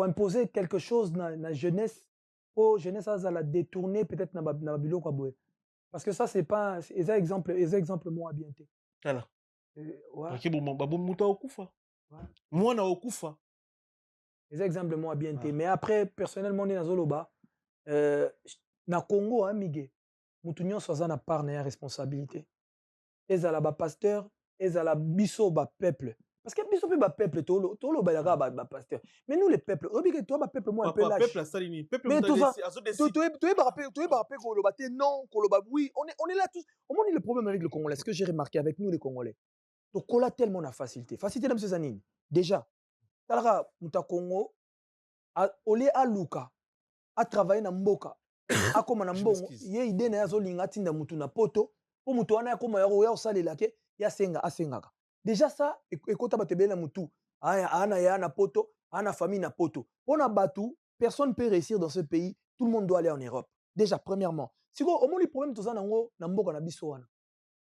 A: imposer quelque chose na jeunesse. Jeunesse ça la détourner peut-être na biloko boye. Parce que ça c'est pas les exemples moi bien té.
B: Voilà.
A: Ouais.
B: OK bon ba muta okufa. Moi na okufa.
A: Les exemples moi bien té mais après personnellement ni nazoloba na Congo amige mutu nyonso aza na part na responsabilité. Ezala ba pasteur, ezala biso ba peuple. Parce que biso pe ba peuple tolo balaka ba pasteur. Mais nous les peuples, obi que toi ba peuple moi un peu lâche.
B: Peuple salini, peuple
A: mais tout ça,
B: tu
A: ba rappel koloba te non, koloba oui, on est là tous. Au moins le problème avec le Congolais, ce que j'ai remarqué avec nous les Congolais. Donc on a tellement la facilité. Facilité même ces années. Déjà, talaka muta Congo olé a luka a travailler na mboka. A koma na mbongo, ye idée na yazo linga tinda mutu na poto, po mutu wana koma ya osalela ke ya senga asengaka. Déjà ça, écoute à na mutu, ana na poto, ana famille na poto. On a battu, personne ne peut réussir dans ce pays, tout le monde doit aller en Europe. Déjà, premièrement. Si au moins le problème tout ça na mboka na biso wana.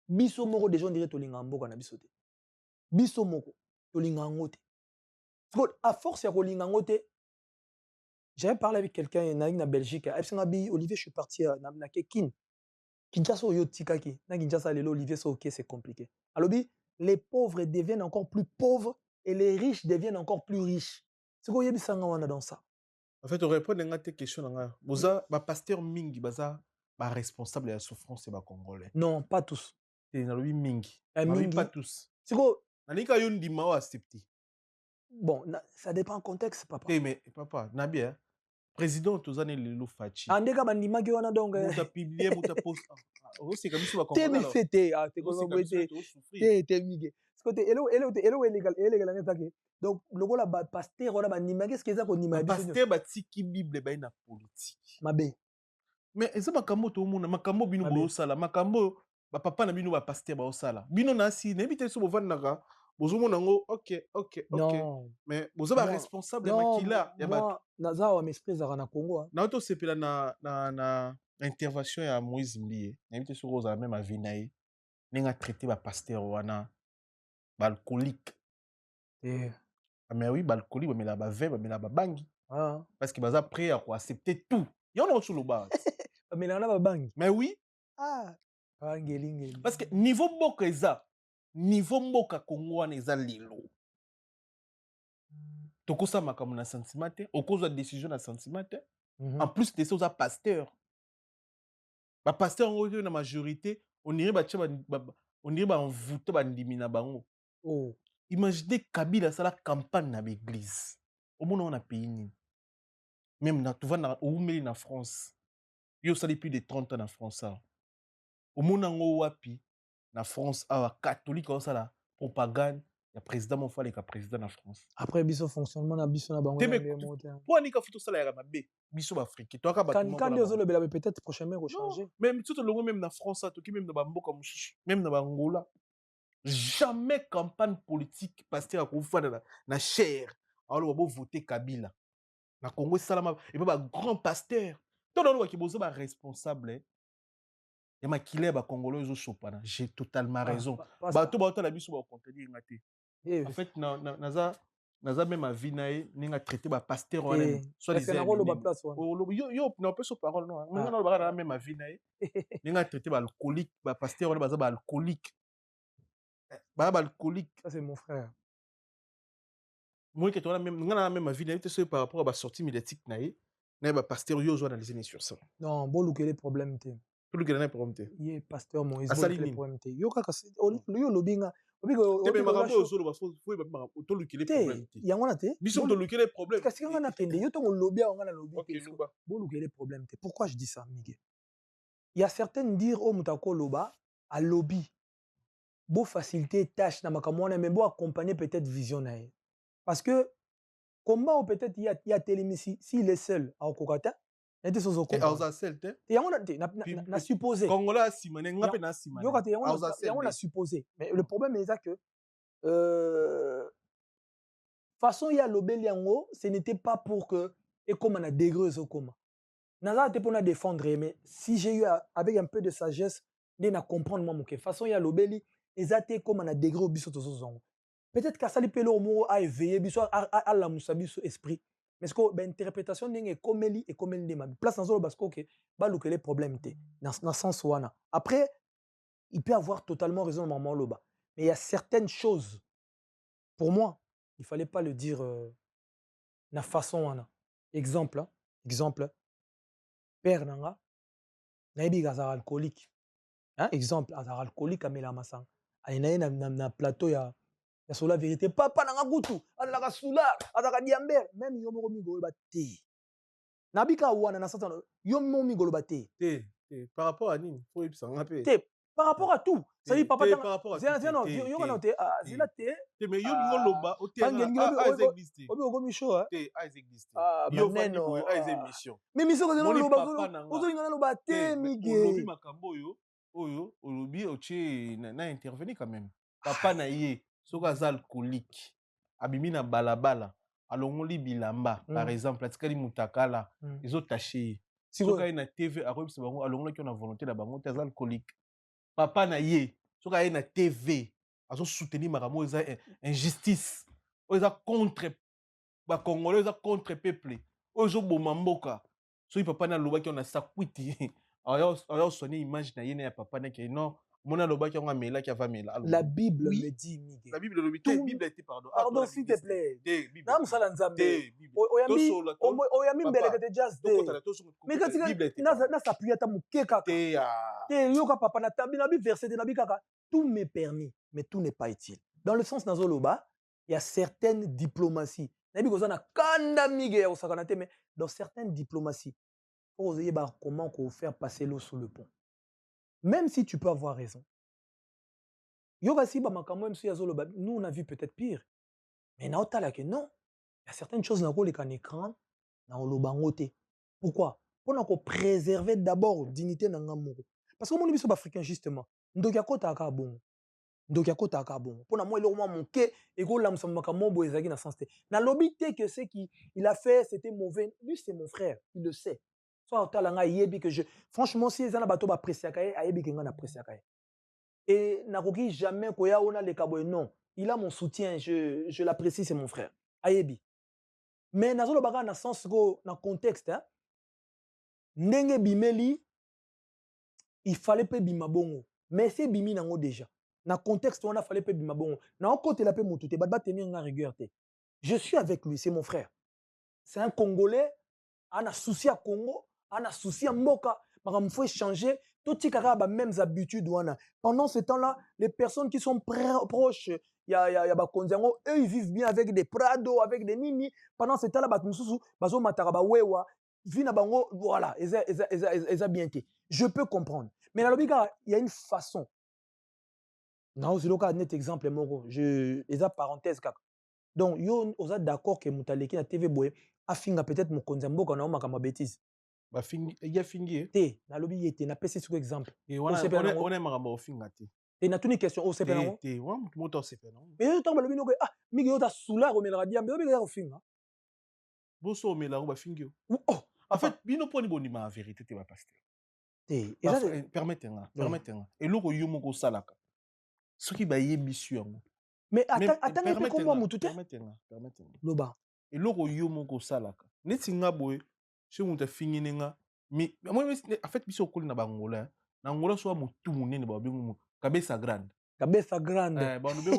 A: Biso moko des gens diraient to linga mboka na biso te. Biso moko to linga ngote. À force ya ko linga ngote, j'avais parlé avec quelqu'un na Belgique, Olivier, je suis parti na Kekin. Kinshasa oyo tikaki, na Kinshasa lelo Olivier so OK, c'est compliqué. Alors les pauvres deviennent encore plus pauvres et les riches deviennent encore plus riches. C'est quoi yebisanga wana dans ça?
B: En fait, on répond à tes questions nga. Boza ba pasteur mingi baza ba responsable de la souffrance et ba congolais.
A: Non, pas tous.
B: Et na lobi mingi.
A: Mingi
B: pas tous.
A: C'est quoi?
B: Na nika yo ndima wa accepter.
A: Bon, ça dépend du contexte, papa.
B: Mais papa, Nabi, hein, président, tous années, le Fachi.
A: Ande ka bandima ki wana donc.
B: Mouta publié, mouta post. C'est comme si on va
A: Te me
B: comprendre.
A: fete, te ko te mige. Parce que elo illegal ngeta donc logo la pasteur ona bandima qu'est-ce que ça ko nima biso.
B: Pasteur batiki Bible ba na politique.
A: Mabe.
B: Mais eza makambo to mona makambo bino bo sala makambo ba papa na bino ba pasteur ba osala. Bino na si na bité so bovandaka bozomona ngo OK.
A: Non.
B: Mais bozo ba responsable makila
A: ya ba naza wa m'esprit za na Congo.
B: Na to sepela na intervention ya Moïse Mbiye. Na bité so roza même avinaye. Ninga traité ba pasteur wana ba alcoolique. Mais oui, ba alcoolique ba mela ba vin ba mela ba bangi. Parce que baza prêt à accepter tout. Il y en a sur le bas.
A: Mais là, on a bang.
B: Mais oui. Parce que niveau mboka eza, niveau mboka Congo eza lilo. Tokosa makamu na sentiment te, okozwa décision na sentiment te. En plus de ça, oza pasteur. Ba pasteur on na majorité, on irait ba envoûter ba ndimi na bango.
A: Oh.
B: Imaginez Kabila ça la campagne na l'église. Au monde on a pays ni. Même na tu vas na oumeli na France. Yo sali plus de 30 ans en France. Au monde ngo wapi na France a catholique ça la propagande ya président mon fallait ka président na France.
A: Après biso fonctionnement na biso na bango
B: na pour ni ka futo ça la ya mabe biso ba Afrique. Toi ka ba
A: quand les autres le peut-être prochainement changer.
B: Même tout le monde même na France to ki même na ba mboka mususu, même na ba Angola. Jamais campagne politique pasteur akufa na chair. Alors on va voter Kabila. Na Congo salama et pas grand pasteur. Tout le monde qui est responsable. Et ma kilé ba congolais zo sopana. J'ai totalement raison. Ba to ba to la biso ba contredire ngate. En fait naza même ma vie nae ninga traité ba pasteur wana. Soit les yo na peut so parole non. Ninga na ba même ma vie nae. Ninga traité ba alcoolique ba pasteur wana ba alcoolique. Ba alcoolique.
A: Ça c'est mon frère.
B: Moi que toi même ma vie nae c'est par rapport à ba sortie médiatique nae. Na ba pasteur yo zo analyser sur ça.
A: Non, bon look les problèmes té.
B: Tout le gars n'a pas problème.
A: Yé pasteur Moïse les problèmes té. Yo kaka yo lobinga. Obigo
B: te be makambo zo ba faut to look les problèmes té.
A: Yango na té.
B: Biso to look les problèmes.
A: Kasi nga na tende yo to lobia nga na lobby. Bon look les problèmes té. Pourquoi je dis ça Miguel? Il y a certaines dire au mutako loba à lobby. Beau faciliter tâche na makambo na mais beau accompagner peut-être vision na. Parce que comment peut-être il y a télémissi s'il est seul à Okokata n'était sans aucun. Et on a supposé.
B: Congolais simane ngape na simane.
A: On a supposé. Mais le problème est ça que façon il y a l'obéliango, ce n'était pas pour que et comme on a dégré au coma. Naza était pour nous défendre mais si j'ai eu avec un peu de sagesse de comprendre moi mon que façon il y a l'obéli exacté comme on a dégré au biso zongo. Peut-être qu'à ça les pelo mo a éveillé biso à la musabiso esprit. Mais ce que l'interprétation n'est comme elle et comme elle n'est pas place dans le basco que bah le que les problèmes té dans sens wana. Après il peut avoir totalement raison maman loba. Mais il y a certaines choses pour moi, il fallait pas le dire na façon wana. Exemple père nanga naibi gazar alcoolique. Hein exemple azar alcoolique amela masang. Aina na plateau ya sur la vérité papa nanga gutu alaka sula alaka diamber même yo moko migolo baté nabika wana na sata yo moko migolo baté
B: par rapport à nini faut y s'en rappeler
A: par rapport à tout ça dit papa
B: par rapport à
A: non yo kana té zila té
B: mais yo ngoloba o té
A: obi micho hein
B: existe yo neno mission
A: mais mission ko no loba ozo ngana loba té miguel
B: lobi makambo oyo olobi oche na intervenir quand même papa na yé soki aza alcoolique abimi na balabala alongoli bilamba par exemple atikali mutakala ezotache ye soki aye na tv akoyebisa bango alongolaki na volonté na bango te aza alcoolique papa na ye soki aye na tv azosoutenir makambo eza injustice oyo eza contre bacongolais eza contre peuple oyo ezoboma mboka soki papa na alobaki na sakwiti ayosoigner image na ye na ya papa nake non.
A: La Bible me dit, Miguel.
B: La Bible le dit. Bible était pardon.
A: Pardon, s'il te plaît.
B: Non,
A: ça l'a nzambe. Oyami mbele que just mais quand tu na s'appuyer ta mukeka. Te yoka papa na tabi na bi verset de na bi kaka. Tout m'est permis, mais tout n'est pas utile. Dans le sens nazoloba, il y a certaines diplomaties. Mais dans certaines diplomaties, il faut comment faire passer l'eau sous le pont. Même si tu peux avoir raison. Nous, on a vu peut-être pire. Mais non, il y a certaines choses dans l'écran écran, dans le bangoté. Pourquoi? Pour préserver d'abord la dignité de l'amour. Parce que mon niveau africain, justement, nous avons bon. Donc ya kota ka bon pona moi il au moins monqué et go lam sama kamombo ezaki na sens te na lobité que c'est qui il a fait c'était mauvais lui c'est mon frère il le sait soit talanga yebi que je franchement si ezana bato ba apprécier ka ayebi que nga na apprécier ka et na koki jamais koya ona le kabo non il a mon soutien je l'apprécie c'est mon frère ayebi mais nazo lo baka na sens go na contexte hein ndenge bimeli il fallait pas bima bongo mais c'est bimi nango déjà. Dans le contexte, on a fallu que bima bon. Na côté la paix moutouté, ba tenir en rigueur té. Je suis avec lui, c'est mon frère. C'est un Congolais, on a souci à Congo, on a souci à Mboka, il faut échanger tout les mêmes habitudes pendant ce temps-là, les personnes qui sont proches, il y a Konzango, eux ils vivent bien avec des Prado, avec des Nini. Pendant ce temps-là, bazo mataraba wewa, vina bango voilà, ils bien été. Je peux comprendre. Mais dans le il y a une façon. Non, c'est le cas net exemple moko. Je les parenthèse kaka. Donc yo oza d'accord que mutaleki na TV boye afinga peut-être mo konzambo kana o makama bêtise.
B: Ba fingi ya fingi
A: te na lobi yete na pesi sur exemple.
B: Et on est makamba ofinga te.
A: Et na tuni question o sepe nango.
B: Te wa moto sepe nango.
A: Mais yo tomba lobi no ah migi yo ta soula ko mela dia mais obi ka ofinga.
B: Boso mela ba fingi.
A: Oh,
B: en fait bino poni boni ma vérité te ba pasteur.
A: Te
B: permettez-moi. Et loko yo moko salaka. Ce qui va y est
A: mais attends comment mutu te
B: permettez-moi
A: loba
B: et loko yo moko salaka netinga boy chez muta finginenga mais moi en fait biso koli na bangola na ngola so mutu munene ba bingu kabesa grande
A: ba
B: no be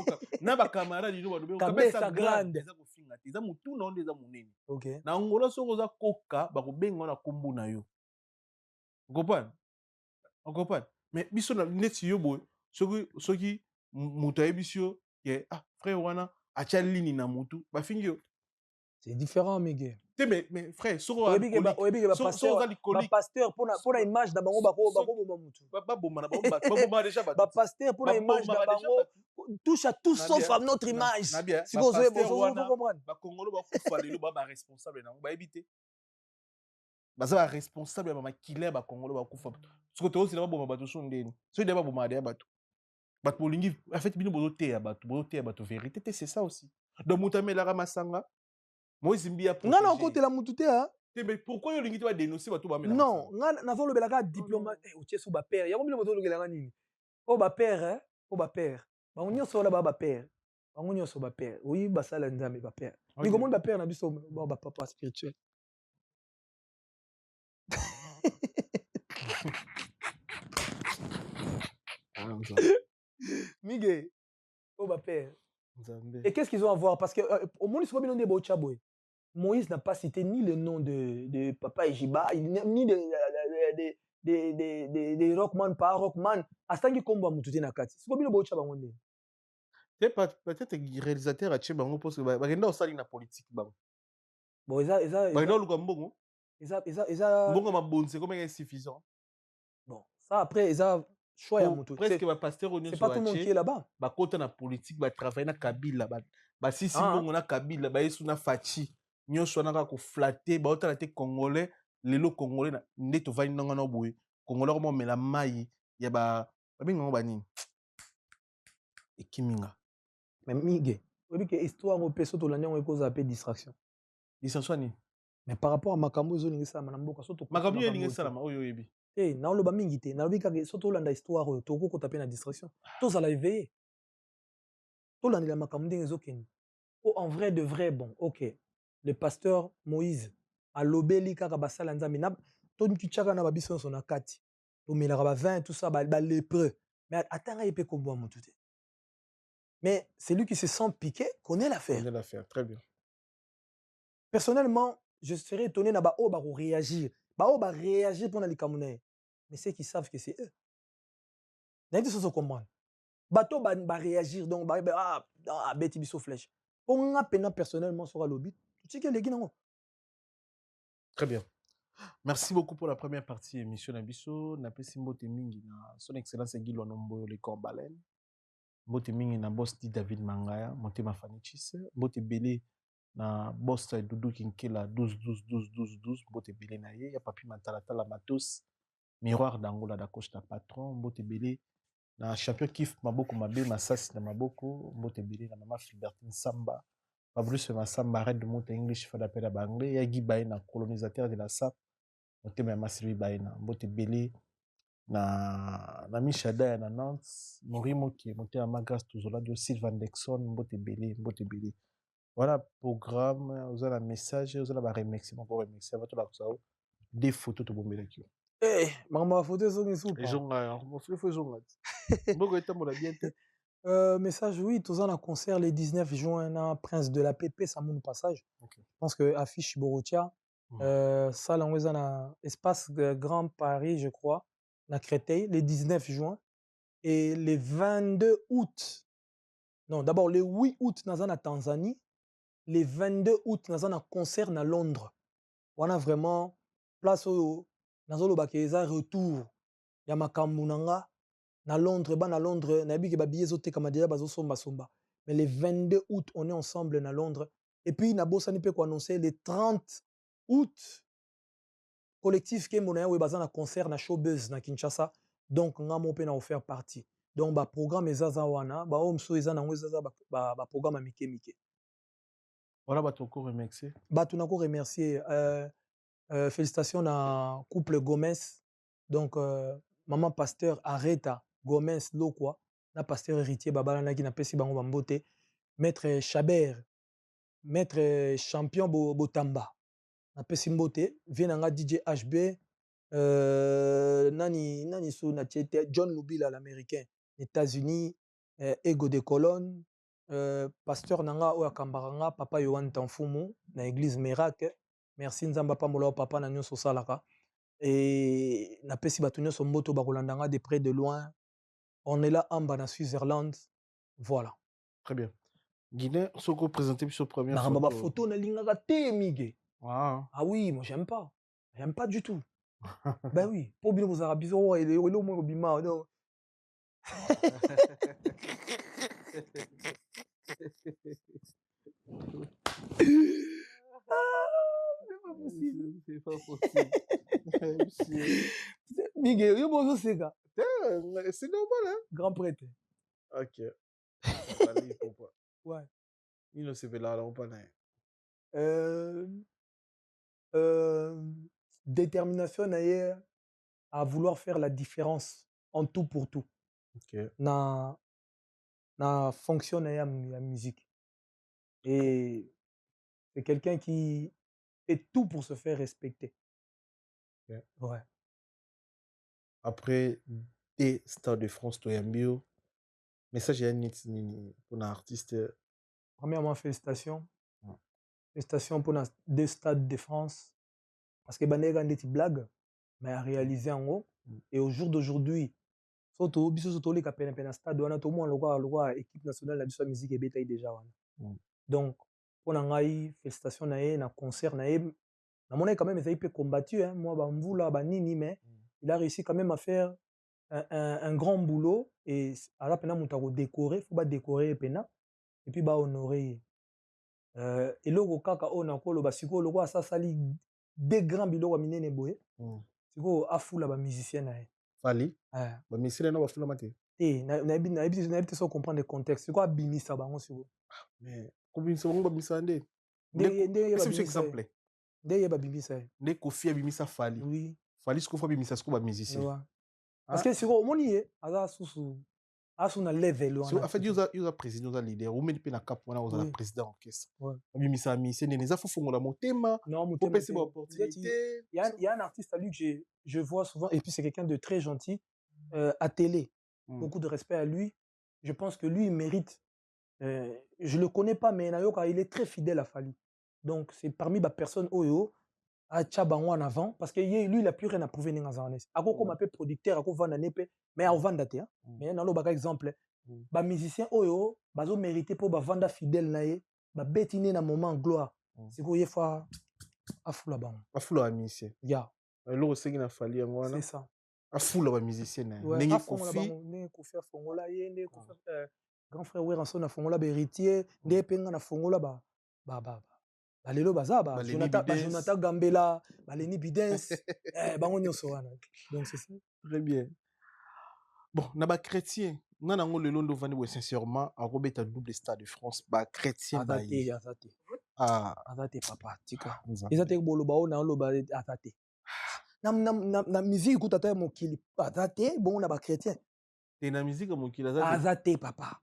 B: na ba camarade no ba be
A: kabesa grande
B: eza ko finga te eza mutu na onde eza munene
A: OK
B: na ngola so ko za koka ba ko benga na kombu na yo comprendre mais biso na neti yo boy soki mutu ayebisio ke frère wana atia lini na mutu bafingi yo
A: c'est différent Miguel
B: te mais frère soko
A: pasteur pour la image na bango bako boma mutu
B: ba bomba déjà
A: ba pasteur pour la image na bango touche à tout sauf à notre image
B: si vous comprendre ba kongolo ba kufa lelo ba responsable na ba éviter baza ba responsable ba makile ba kongolo ba kufa soko to aussi na ba bomba bato so ndeni so ndeba bomba ya bato en fait bino bozo te bato vérité c'est ça aussi donc mutamela masanga Moïse Mbia
A: pour ngana côté la mutu te hein
B: mais pourquoi yo lingi te ba dénoncer bato ba mela
A: non ngana na zo lobela ka diplomate o tiesu ba père ya ko bino bozo lobela nini o ba père hein o ba père bango nyonso la ba père bango nyonso ba père oui basala nzambe ba père ni comment ba père na biso ba papa spirituel Miguel, oh bah père. Et qu'est-ce qu'ils ont à voir? Parce que au monde, Moïse n'a pas cité ni le nom de Papa Ejiba, ni de Rockman, pas Rockman. À ce qui combat Moutouté Nakati. C'est comme le
B: peut-être réalisateur à Tchebango parce que bagenda osali na politique bango.
A: Bon, ça
B: bagenda luka mbongo. Mbongo mabonze comme insuffisant.
A: Bon, ça après ça choix ya mutu.
B: Presque ba pasteur on
A: c'est pas tout le monde qui est là-bas.
B: Ba kota na politique ba travailler na Kabila ba sisi mbongo na Kabila ba yesu na Fachi. Nyonso na ko flatter ba otala te congolais lelo congolais na ndeto vani nanga na boye. Congolais ko mela mai ya ba bingo ba nini. Ekiminga.
A: Mais Miguel, vous voyez que histoire au peso to la nyango cause appel distraction.
B: Distraction ni.
A: Mais par rapport à makambo zo ningi sa manamboka soto.
B: Makambo yo ningi sa la oyo yebi.
A: Eh, na oloba mingi te, na lobi kaka soto olanda histoire oyo toko ko taper na distraction. Tozala éveillé. Tolandela makambo ndenge ezokende. Oh, en vrai de vrai bon, OK. Le pasteur Moïse a lobeli kaka basala nzambe na tonki chaka na babiso so na kati. To melaka ba vin tout ça ba lépreux. Mais atanga epé kombo mutu te. Mais celui qui se sent piqué connaît l'affaire.
B: Connaît l'affaire, très bien.
A: Personnellement, je serais étonné na ba o ba réagir. Ba o ba réagir pour na likamune. Mais ceux qui savent que c'est eux. N'a pas de comprendre. Bato ba réagir donc beti biso flèche. On a peine personnellement sur le but. Tu sais que les gens.
B: Très bien. Merci beaucoup pour la première partie émission Nabiso. Napesi mbote mingi na son excellence Guilo Nombo le Corbalen. Mbote mingi na boss di David Mangaya, Motema Fanichis. Mbote belé na boss Doudou Kinkela 12 12 12 12 12. Mbote belé na ye. Ya papi Matalata la Matos. Miroir d'Angola da coach da patron. Mbote belé na champion Kif Maboko Mabe Masasi na Maboko. Mbote belé na Mama Filbertine Samba. Fabrice Massamba arrête de monter English for d'appel à Banglais. Yagi Baina, colonisateur de la SAP. Moté ma Sylvie Baina. Moté Belé. Na Michada na Nantes. Morimo qui est monté à Magas, Touzola, de Sylvain Dexon. Moté Belé. Moté Belé. Voilà, programme. Vous avez un message. Vous avez un remix. Mon remix. Vous avez des photos de Bombé.
A: Eh, maman, photo sont sous.
B: Les gens, mon frère, faut jouer. Beaucoup de temps, on a bien été.
A: Message, oui, tous en concert le 19 juin, na Prince de la PP, ça mon passage.
B: Okay.
A: Je pense que affiche Borotia, ça, là, on a espace Grand Paris, je crois, na Créteil, le 19 juin. Et le 22 août, non, d'abord le 8 août, dans la Tanzanie, le 22 août, dans un concert à Londres. On a vraiment place au, dans le Bakeza, retour, Yamakammunanga. Na Londres, na bi ke ba billet zote kama déjà bazo somba. Mais le 22 août, on est ensemble na Londres. Et puis na bossa ni pe ko annoncer le 30 août collectif ke mona we bazana concert na Showbuzz na Kinshasa. Donc ngamo pe na offert partie. Donc ba programme ezaza wana, ba omso ezana ngwezaza ba programme mike.
B: Voilà, bah, encore remercier.
A: Bah, tu n'as encore remercier. Félicitations à couple Gomez. Donc, maman pasteur Areta Gomez Lokwa. Na pasteur héritier Babalana qui n'a pas si bango bambote. Maître Chabert. Maître champion Botamba. Na pas si mbote. Vienanga DJ HB. Nani sou na tiete. John Lubila l'américain. États-Unis. Ego de Colonne. Pasteur Nanga Oya Kambaranga. Papa Yohan Tanfumu. Na église Miracle. Merci Nzamba Pamola papa na nyonso salaka et na pesi batu nyonso mboto bakolandanga de près de loin. On est là en bas na Switzerland. Voilà.
B: Très bien. Guinée, ce qu'on présente sur première
A: photo. Na photo na lingaka te mige.
B: Ah
A: oui, moi j'aime pas. J'aime pas du tout. Ben oui, pour bien vous arabiser oh il est au moins bima non.
B: C'est pas possible.
A: Miguel, yo bonjour c'est gars.
B: C'est normal hein.
A: Grand prêtre.
B: OK. Allez pourquoi?
A: Ouais.
B: Il ne se fait là on pas
A: détermination à vouloir faire la différence en tout pour tout.
B: OK.
A: Na fonction na musique. Et c'est quelqu'un qui fait tout pour se faire respecter.
B: Okay.
A: Ouais.
B: Après des Stades de France Toyambio, message pour un artiste.
A: Premièrement, félicitations. Ouais. Félicitations pour des Stades de France. Parce que Banega des blagues, mais à réaliser en haut. Et au jour d'aujourd'hui, surtout les capitaines de stade, on a tout le monde l'équipe nationale de la musique et bétail déjà. Donc, pour nous, félicitations na concert na mon quand même il peut combattu hein moi bamvula banini mais il a réussi quand même à faire un grand boulot et à la peine mutako décorer faut pas décorer pena et puis ba honorer et le kaka on a kolo ba siko le ça sali des grands biloko minene boye siko afula ba musicien na
B: Fali ba musicien na ba fula mate
A: na sans comprendre le contexte c'est quoi bimisa bango siko
B: mais combien ça ba bimisa ndé c'est exemple
A: ndeye babimisa
B: nde Kofi abimisa Fali
A: oui
B: Fali siko fa bimisa siko ba musicien
A: ouais. Parce que siko moni aza susu asu na level
B: en fait yuza président yuza leader ou même na cap wana uza président orchestre abimisa musicien ne za fofongola motema pour passer une opportunité.
A: Il y a un artiste à lui que je vois souvent et puis c'est quelqu'un de très gentil à télé. Beaucoup de respect à lui. Je pense que lui il mérite je le connais pas mais Nayoka il est très fidèle à Fali. Donc c'est parmi les personnes Oyo à Tchabango en avant parce que lui il a plus rien à prouver dans un année. À quoi comme un peu producteur à quoi vendre nepe mais à vendre date mais dans le bac exemple ba musicien Oyo bazo mérité pour ba vendre fidèle naé babeti ne na moment gloire sikoyo yefa afula bango
B: afula ba musicien
A: ya
B: eloko sengi na fali yango wana
A: c'est ça
B: afula ba musicien na
A: ouais
B: ndenge
A: afongola
B: kofi
A: bango ndenge kofi afongola ye ndenge kofi grand frère Weranson afongola ba héritier ndenge penga na fongola balelo baza ba Jonathan Gambela baleni Bidens bango nyonso wana donc c'est ça
B: très bien bon na ba chrétien nga nango lelo ndo vandi boye sincèrement akobeta double star de France ba chrétien ba yi
A: azate papa tika ezate boloba o na oloba azate na musique kuta ta mokili azate bongo na ba chrétien
B: et na musique mokili
A: azate papa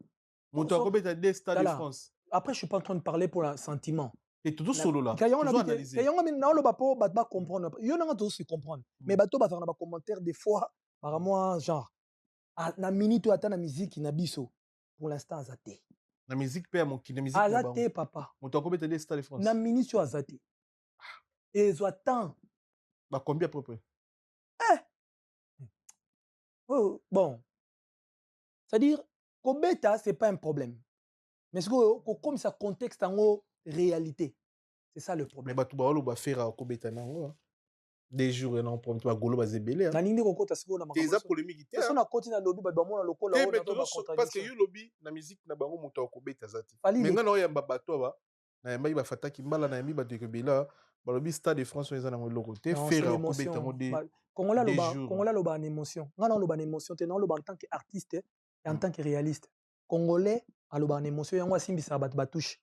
B: moto akobeta deux stars de France
A: après je suis pas en train de parler pour un sentiment
B: et tout solo là
A: toujours analyser kayango mais na oloba po ba comprendre yo na to se comprendre mais bato ba na ba commentaire des fois par moi genre na minute ata na musique na biso pour l'instant azate
B: na musique pe mon na musique
A: azate papa
B: moto akobeta des stars de France
A: na minute sur azate et zo attend
B: ba combien à peu près
A: oh bon c'est-à-dire kobeta c'est pas un problème mais ce que comme ça contexte en réalité c'est ça le problème
B: mais bato ba olo ba faire kobeta nango des jours et non pour toi golo bazebele
A: na nini kokota siko na
B: makambo eza polémique te
A: ça na koti na lobby ba mona lokola
B: on na parce que yo lobby na musique na bango moto akobeta zati mais nga na oyamba bato ba na yamba ba fataki mbala na yambi bato ekebela ba lobby Stade de France eza na loko te faire akobeta mo de
A: Congolais loba en émotion nga na loba en émotion te na loba en tant qu'artiste et en tant que réaliste Congolais a loba en émotion yango asimbisa bato batouche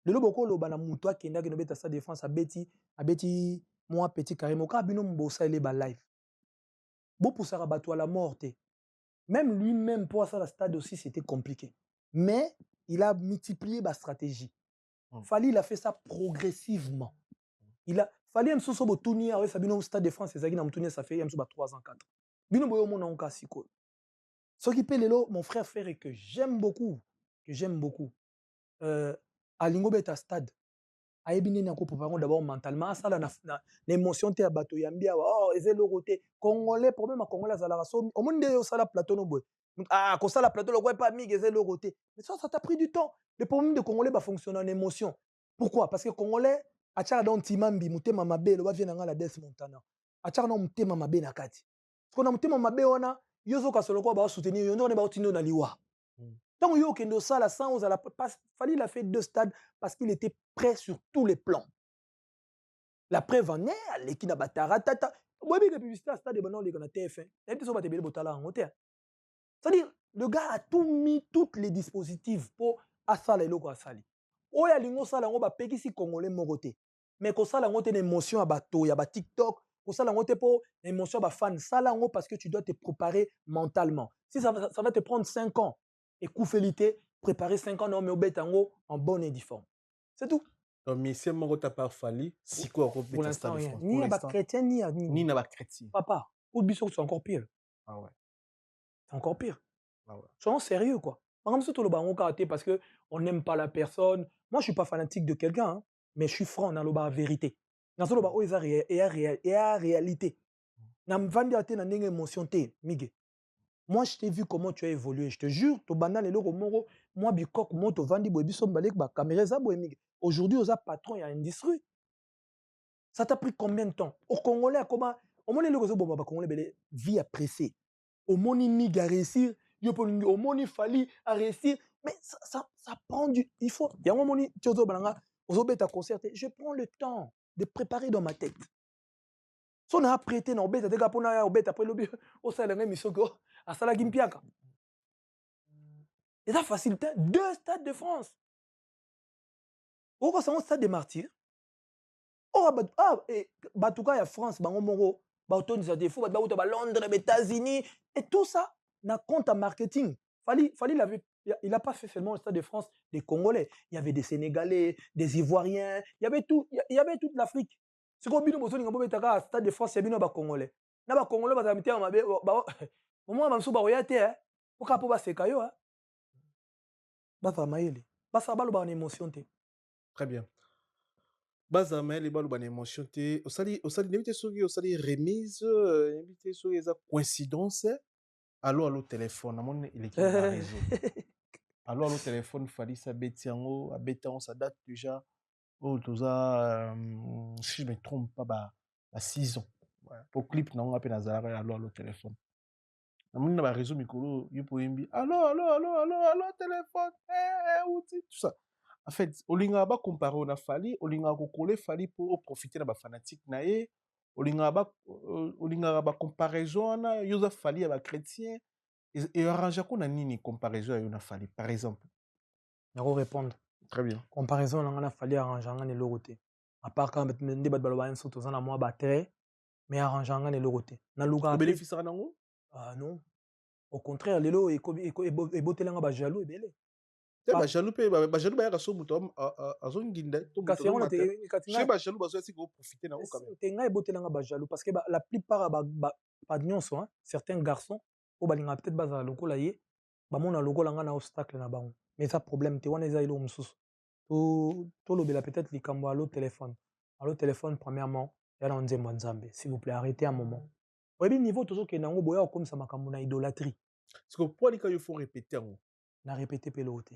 A: lelo boko loba na muto akenda ke no beta Stade de France abeti moi petit carré moka bino mbosa ele ba live bo poussara bato à la mort même lui-même pour ça la stade aussi c'était compliqué mais il a multiplié sa stratégie Fali il a fait ça progressivement Fali msoso botuni awe sabino Stade de France ezaki na mutuni ça fait yamso ba 3 ans 4 bino boyo mona onka siko ce qui peut lelo mon frère Ferré que j'aime beaucoup alingo beta stade ayebi nako préparer d'abord mentalement ça na émotion te ya bato yambia oh ezelo côté congolais problème à congolais za la so au monde yo sala plateau no boy ko sala plateau le quoi pas mig ezelo côté mais ça t'a pris du temps le problème de congolais ba fonctionne en émotion pourquoi parce que congolais achaka don timambi mutema mabe lo ba vient nga la Des Montana achaka no mutema mabe na kati ko na mutema mabe wana yo zo ka solo ko ba soutenir yo ndone ba otino na liwa tant yo kendo sala sans aux à la Fali il a fait 2 stades parce qu'il était prêt sur tous les plans. La preuve en est, l'équipe n'a pas taratata. Moi, je publicité à stade de Banon, les gars, TF1. C'est-à-dire, le gars a tout mis, tous les dispositifs pour Asala et Loko Asali. Oh, il y a l'ingo sala, on va payer si Congolais moroté. Mais qu'on sala, on a une émotion à bateau, il y a TikTok, qu'on sala, on a pour émotion à fan. Sala, parce que tu dois te préparer mentalement. Si ça va te prendre 5 ans, et Koufelité, préparer 5 ans, non, mais au bétango, en bonne et due forme. C'est tout.
B: Donc, mais si on a pas Fali, si quoi
A: pour l'instant, rien. Ni à bas chrétien, ni à
B: ni à bas chrétien.
A: Papa, ou biso, c'est encore pire.
B: Ah ouais.
A: C'est encore pire.
B: Ah ouais.
A: Soyons sérieux, quoi. Par exemple, surtout le baron karaté, parce qu'on n'aime pas la personne. Moi, je ne suis pas fanatique de quelqu'un, hein, mais je suis franc dans le bas vérité. Dans ce bas, il y a réalité. Dans le vandi à na nenge émotion te, mige. Moi, je t'ai vu comment tu as évolué. Je te jure, to banal et le romoro, moi, bikok, moi, to vandi boebiso mbalek ba caméra za boemige. Aujourd'hui, aux patrons, il y a une industrie. Ça t'a pris combien de temps? Au Congolais, comment? Au moins, les Congolais, vie à presser. Au moins, il a réussi. Au moins, il fallait réussir. Mais ça prend du. Il faut. Il y a un moment, tu as dit, concerté. Je prends le temps de préparer dans ma tête. Si on a prêté dans le bête, après le bête, on a la même mission que à Salah Gimpiaka. Et ça facilite 2 stades de France. Au c'est un stade de martyrs. Et Batouka, il y a France, Bango, Bauton, il faut Londres, les États-Unis, et tout ça, n'a compte en marketing. Fali, il n'a pas fait seulement le stade de France des Congolais. Il y avait des Sénégalais, des Ivoiriens, il y avait toute l'Afrique. Ce qu'on dit, c'est que le stade de France, il y a des Congolais. Il y a des Congolais, il y a des Congolais, au moins, il y a des Congolais,
B: très bien. Bazama les balles ban émotion te osali n'invite soki osali remise invité soki eza coïncidence allo téléphone amone il est réseau alors le téléphone fallait ça betiango, abétant ça date déjà oh tout ça si je me trompe pas bah 6 ans. Ouais. Pour clip non appelle Nazaré alors le téléphone. Namoni na ba réseau mikolo yupo yimbi allo téléphone outil tout ça. En fait, olinga ba comparer on a fali, olinga ko coller fali pour profiter na ba fanatique na ye, olinga ba comparaison na yoza fali ya ba chrétien et arrange ko na nini comparaison ya na fali par exemple.
A: Nako répondre.
B: Très bien.
A: Comparaison on a fallu arranger ngane lokote. À part quand ndé bat baloba en soto na moi batterie mais arranger ngane lokote. Na luka
B: bénéficiera nango?
A: Ah non. Au contraire, lelo ebotelanga ba jaloux ebele.
B: Ba jaloux pe ba jaloux ba ya so muto azonginda to
A: kasi on te
B: chez ba jaloux bazo si ko profiter nango quand même.
A: Te nga ebotelanga ba jaloux parce que la plupart pas nyonso hein, certains garçons o balinga peut-être baza lokola ye ba mona lokola nga na obstacle na bango. Mais ça problème te wana eza ilo mususu. To lobela peut-être likambo à l'autre téléphone. À l'autre téléphone premièrement, ya na nzembo nzambe. S'il vous plaît, arrêtez un moment. Oyebi niveau tozo ke nango boya comme ça makambo na idolâtrie.
B: Parce que pour il faut répéter ngo.
A: Na répéter pelote.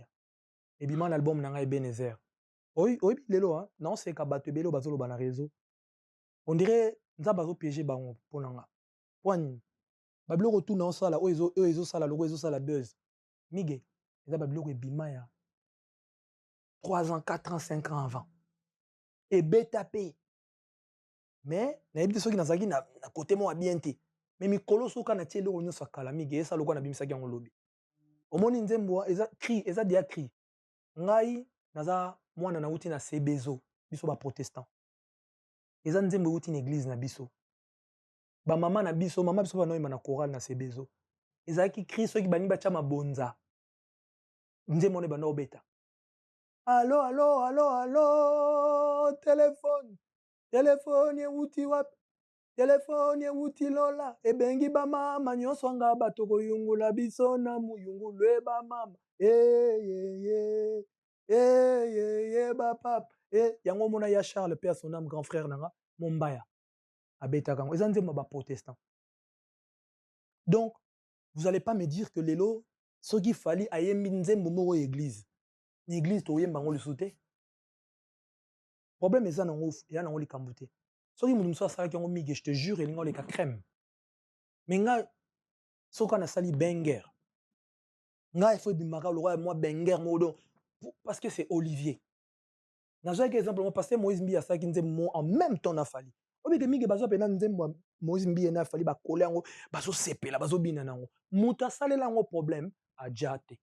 A: Et bima l'album nanga Ebenezer. Oui, lelo hein. Non, c'est ka bato belo bazolo bana réseau. On dirait nza bazo piéger bango ponanga. Poigne. Bablo retourne en sala oezo sala logo ezo sala buzz. Mige. Nza bablo ebima ya 3 ans, 4 ans, 5 ans avant. Et BTP. Mais na yebite soki nazaki na côté mo bien te. Mais mikolo soka na tielo onyo sakala mige esa loko na bimisaki yango lobi. Omoni nzembo eza cri, eza dia cri. Ngai naza mwana na uti na sebezo biso ba protestant. Eza nzembo uti na église na biso. Ba mama na biso, mama biso ba noyima na chorale na sebezo. Eza ki cri soki bani ba chama bonza. Nzembo ne bana obeta. Allo allo allo allo téléphone. Téléphone ye uti wap. Téléphone ye uti lola. Ebengi ba mama nyonso nga bato koyungula biso na muyungulu e ba mama. Ba pap. Yango mona ya Charles père son âme grand frère nanga Mombaya. Abeta kango. Eza nzembo ba protestant. Donc vous allez pas me dire que lelo soki fali ayembi nzembo moko église. Ni église to yemba ngo lusute. Problème eza nango ya nango likambo te. Soki mutu muso asala ki yango mige je te jure elingo leka crème. Mais nga soka na sali banger. Nga il faut bimaka le roi moi banger modo parce que c'est Olivier. Nazo que exemple moi pasteur Moïse Mbi asaki nzembo en même temps na fali. Obi ke mige bazo pena nzembo Moïse Mbi na fali ba coller yango bazo sepela bazo bina nango. Muta salela ngo problème a jate.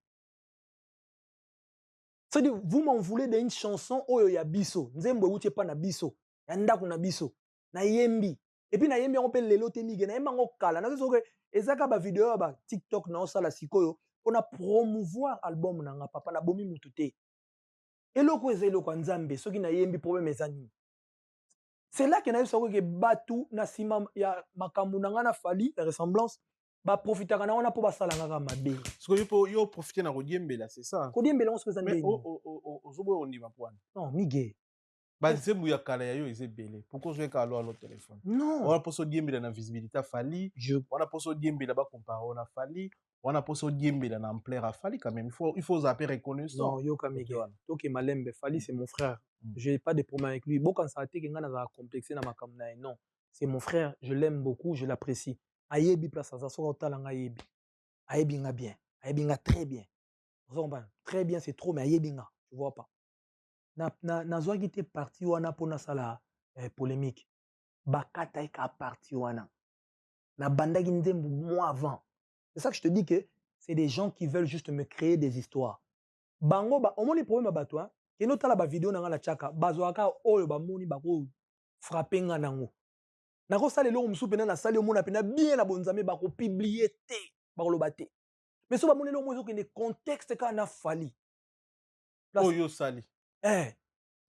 A: C'est-à-dire, vous m'en voulez d'une chanson oyo ya biso. Nzembo uti pa na biso. Ya ndako na biso. Na yembi. Et puis na yembi on peut lelo te mige na yemba ngo kala. Na so que ezaka ba vidéo ba TikTok na osala sikoyo on a promouvoir album na nga papa na bomi mutute. Eloko ezelo nzambe soki na yembi problème ezani. C'est là que na yeso que batu na sima ya makambu na nga na fali la ressemblance ba profitaka na wana po basala ngaka mabe.
B: Parce que yo profiter na kodiembe là, c'est ça.
A: Kodiembe là on se fait
B: mais ozobo on y va point.
A: Non, mige.
B: Ba nzembo ya kala ya yo ezebele. Pourquoi je ka alo téléphone?
A: Non.
B: On a poso diembe na visibilité fali, on a poso diembe là ba comparer on a fali, on a poso diembe na ampleur a fali quand même. Il faut zapper reconnaissant.
A: Non, yo kamige. Toke malembe fali c'est mon frère. J'ai pas de problème avec lui. Bon quand ça a été que nga na complexé na makamna non. C'est mon frère, je l'aime beaucoup, je l'apprécie. Ayebi place ça so otala nga yebi. Ayebi nga bien, ayebi nga très bien. Très bien c'est trop mais ayebi nga, tu vois pas. Na zoaki te parti wana pona sala polémique. Bakata ka parti wana. Na bandaki nzembo mois avant. C'est ça que je te dis que c'est des gens qui veulent juste me créer des histoires. Bango ba omoni problème ba toi, ke no tala ba vidéo na nga la chaka, bazoaka oyo ba moni ba ko frapper nga nango. Na ko sala lo musu pena na sala omona pena bien na bonzame ba ko publier te, ba ko loba te. Mais so ba moni lo mozo que ne contexte ka na fali.
B: Oyo sali.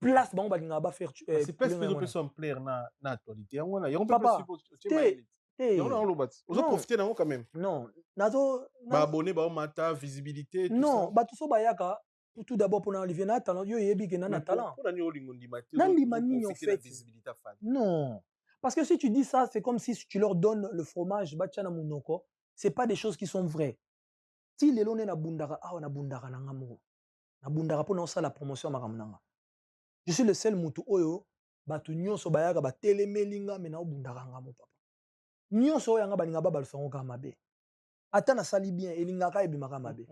A: Place bango balinga ba faire
B: c'est pas peut en plaire na actualité ngona ya on peut
A: pas
B: supposer tu on a lobat on profiter nango quand même
A: non nazo
B: ba abonné ba mata visibilité tout
A: non ba tout so ba yaka tout d'abord pour Olivier na talent yo yebi ke na talent
B: pour na olingo ndimati
A: na ndimani en fait
B: visibilité fan
A: non parce que si tu dis ça c'est comme si tu leur donnes le fromage ba tchana munoko c'est pas des choses qui sont vraies ti lelo ne na bundaka awa na bundaka na ngamo na bundaka pour na la promotion makamunanga je suis le seul mutu oyo batu nyonso bayaka batelemelinga me na bundaka ngamo papa nyonso oyo yanga balinga baba lusango ka mabe ata na sali bien elingaka ebimaka mabe.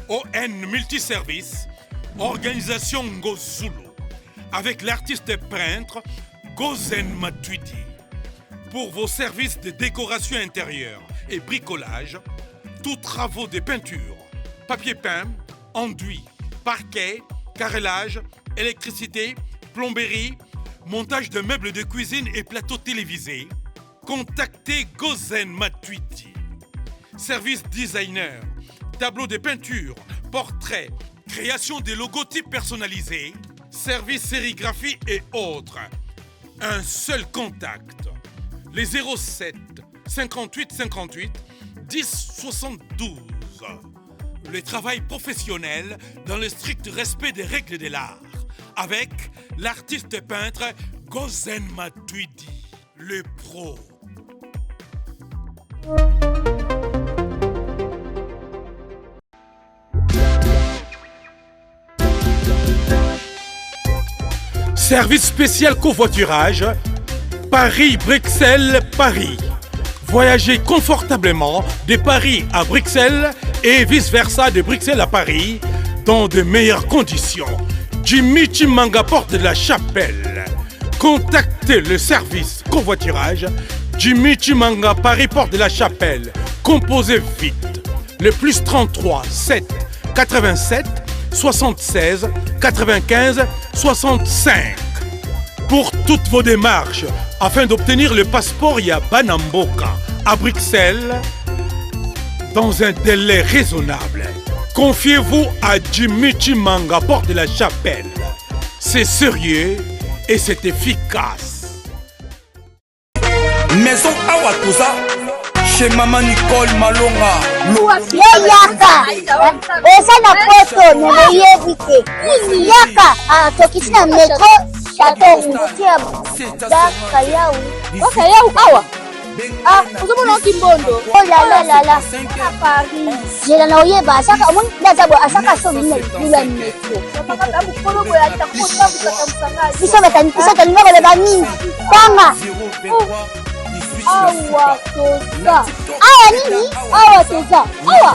E: ON Multiservice, organisation Ngozulu, avec l'artiste peintre Gozen Matuidi. Pour vos services de décoration intérieure et bricolage, tous travaux de peinture, papier peint, enduit, parquet, carrelage, électricité, plomberie, montage de meubles de cuisine et plateaux télévisés, contactez Gozen Matuidi. Service designer, tableau de peinture, portrait, création de logotypes personnalisés, service sérigraphie et autres. Un seul contact. Les 07 58 58 10 72. Le travail professionnel dans le strict respect des règles de l'art. Avec l'artiste peintre Gozen Matuidi, le pro. Service spécial covoiturage, Paris-Bruxelles-Paris. Voyagez confortablement de Paris à Bruxelles et vice-versa de Bruxelles à Paris dans de meilleures conditions. Jimmy Chimanga, porte de la Chapelle. Contactez le service covoiturage Jimmy Chimanga, Paris, porte de la Chapelle. Composez vite. Le plus 33 7 87 76 95 65. Pour toutes vos démarches, afin d'obtenir le passeport Yabanamboka à Bruxelles, dans un délai raisonnable, confiez-vous à Jimmy Chimanga, porte de la Chapelle. C'est sérieux et c'est efficace.
H: Maison Awatusa, chez Maman Nicole Malonga.
I: Yaka, eza na poto nileyebite. Yaka, tokisina metro chateau ngutia daka yau. Daka yau awa. Uzomona kimbondo. Oh la la la. Paris. Jela na oyeba asaka omoni ndazabo asaka so bine kula metro. Saka babu kolobo ya takota kusamusanga. Isa taninga bale bani. Kwanga. Awa toza. Awa nini? Awa toza. Awa.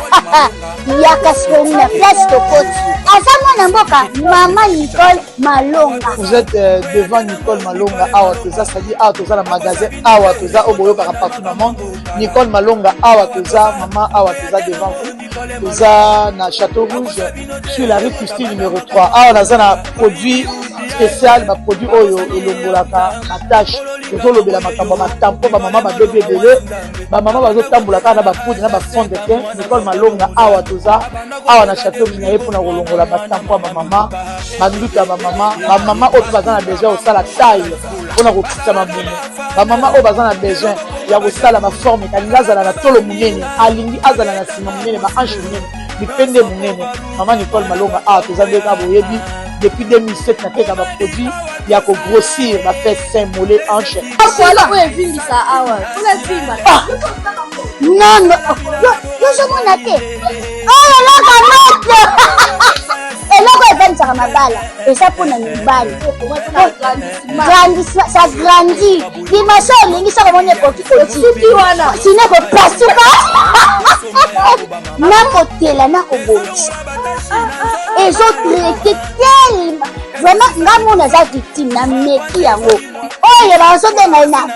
I: Yaka soni na place tokoti. Asama na mboka Maman Nicole Malonga.
J: Vous êtes devant Nicole Malonga Awa toza, c'est-à-dire Awa toza le magasin Awa toza au boyo partout dans le monde. Nicole Malonga Awa toza, maman Awa toza devant vous. Toza na Château Rouge sur la rue Custine numéro 3. Awa naza na produit spécial, ma produit oyo elongolaka na tâche. Tozolobela makambo matampo ba maman ba bébé belé, ba maman bazotambolaka na ba poudre na ba fond de teint. Nicole Malonga Awa toza, Awa na Château Minaye pour na kolongola batampo ba maman, manduka ba maman oyo bazana besoin au sala taille pour na kokita mabumu. Ba maman oyo bazana besoin ya kosala ma forme kalinga azala na tolo munene, alingi azala na sima munene, ba hanche munene, bipende munene. Maman Nicole Malonga Awa toza ndeka boyebi. Depuis 2007, na teka ba produit ya ko grossir ba fait sein mollet hanche.
I: Voilà, oui, vindi ça awa. Ola vimba. Non, yo somona te. Oh la kamate. Eloko evanisa mabala. Esa pona mibali. Grandissement, ça grandit. Dimension lingi ça comme on est petit petit wana. Sine ko pasuka. Na kotela na kobonisa. Et traité tellement vraiment ngamo na za victime na meki yango oyo bazo benga na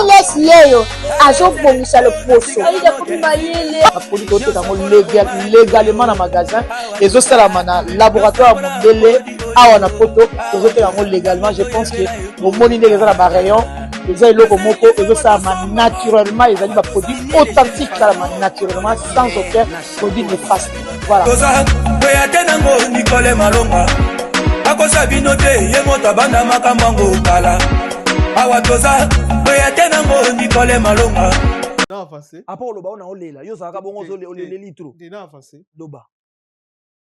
I: Lesi yeyo azobongisa le poso apoli toteka ngo légalement na magasin ezosalama na laboratoire mondele awa na poto tozoteka ngo légalement. Je pense que omoni ndenge eza na barayon eza eloko moko ezosalama naturellement, ezali baproduit authentique salama naturellement sans aucun produit néfaste. Voilà.
H: Toza boyate nango Nicole Malonga akosa bino te ye moto banda makambo ngo kala. Awa toza boyate nango Nicole Malonga.
B: Na avancé.
A: Après loba on a olela yo zaka bongo zo le litro.
B: Na avancé.
A: Loba.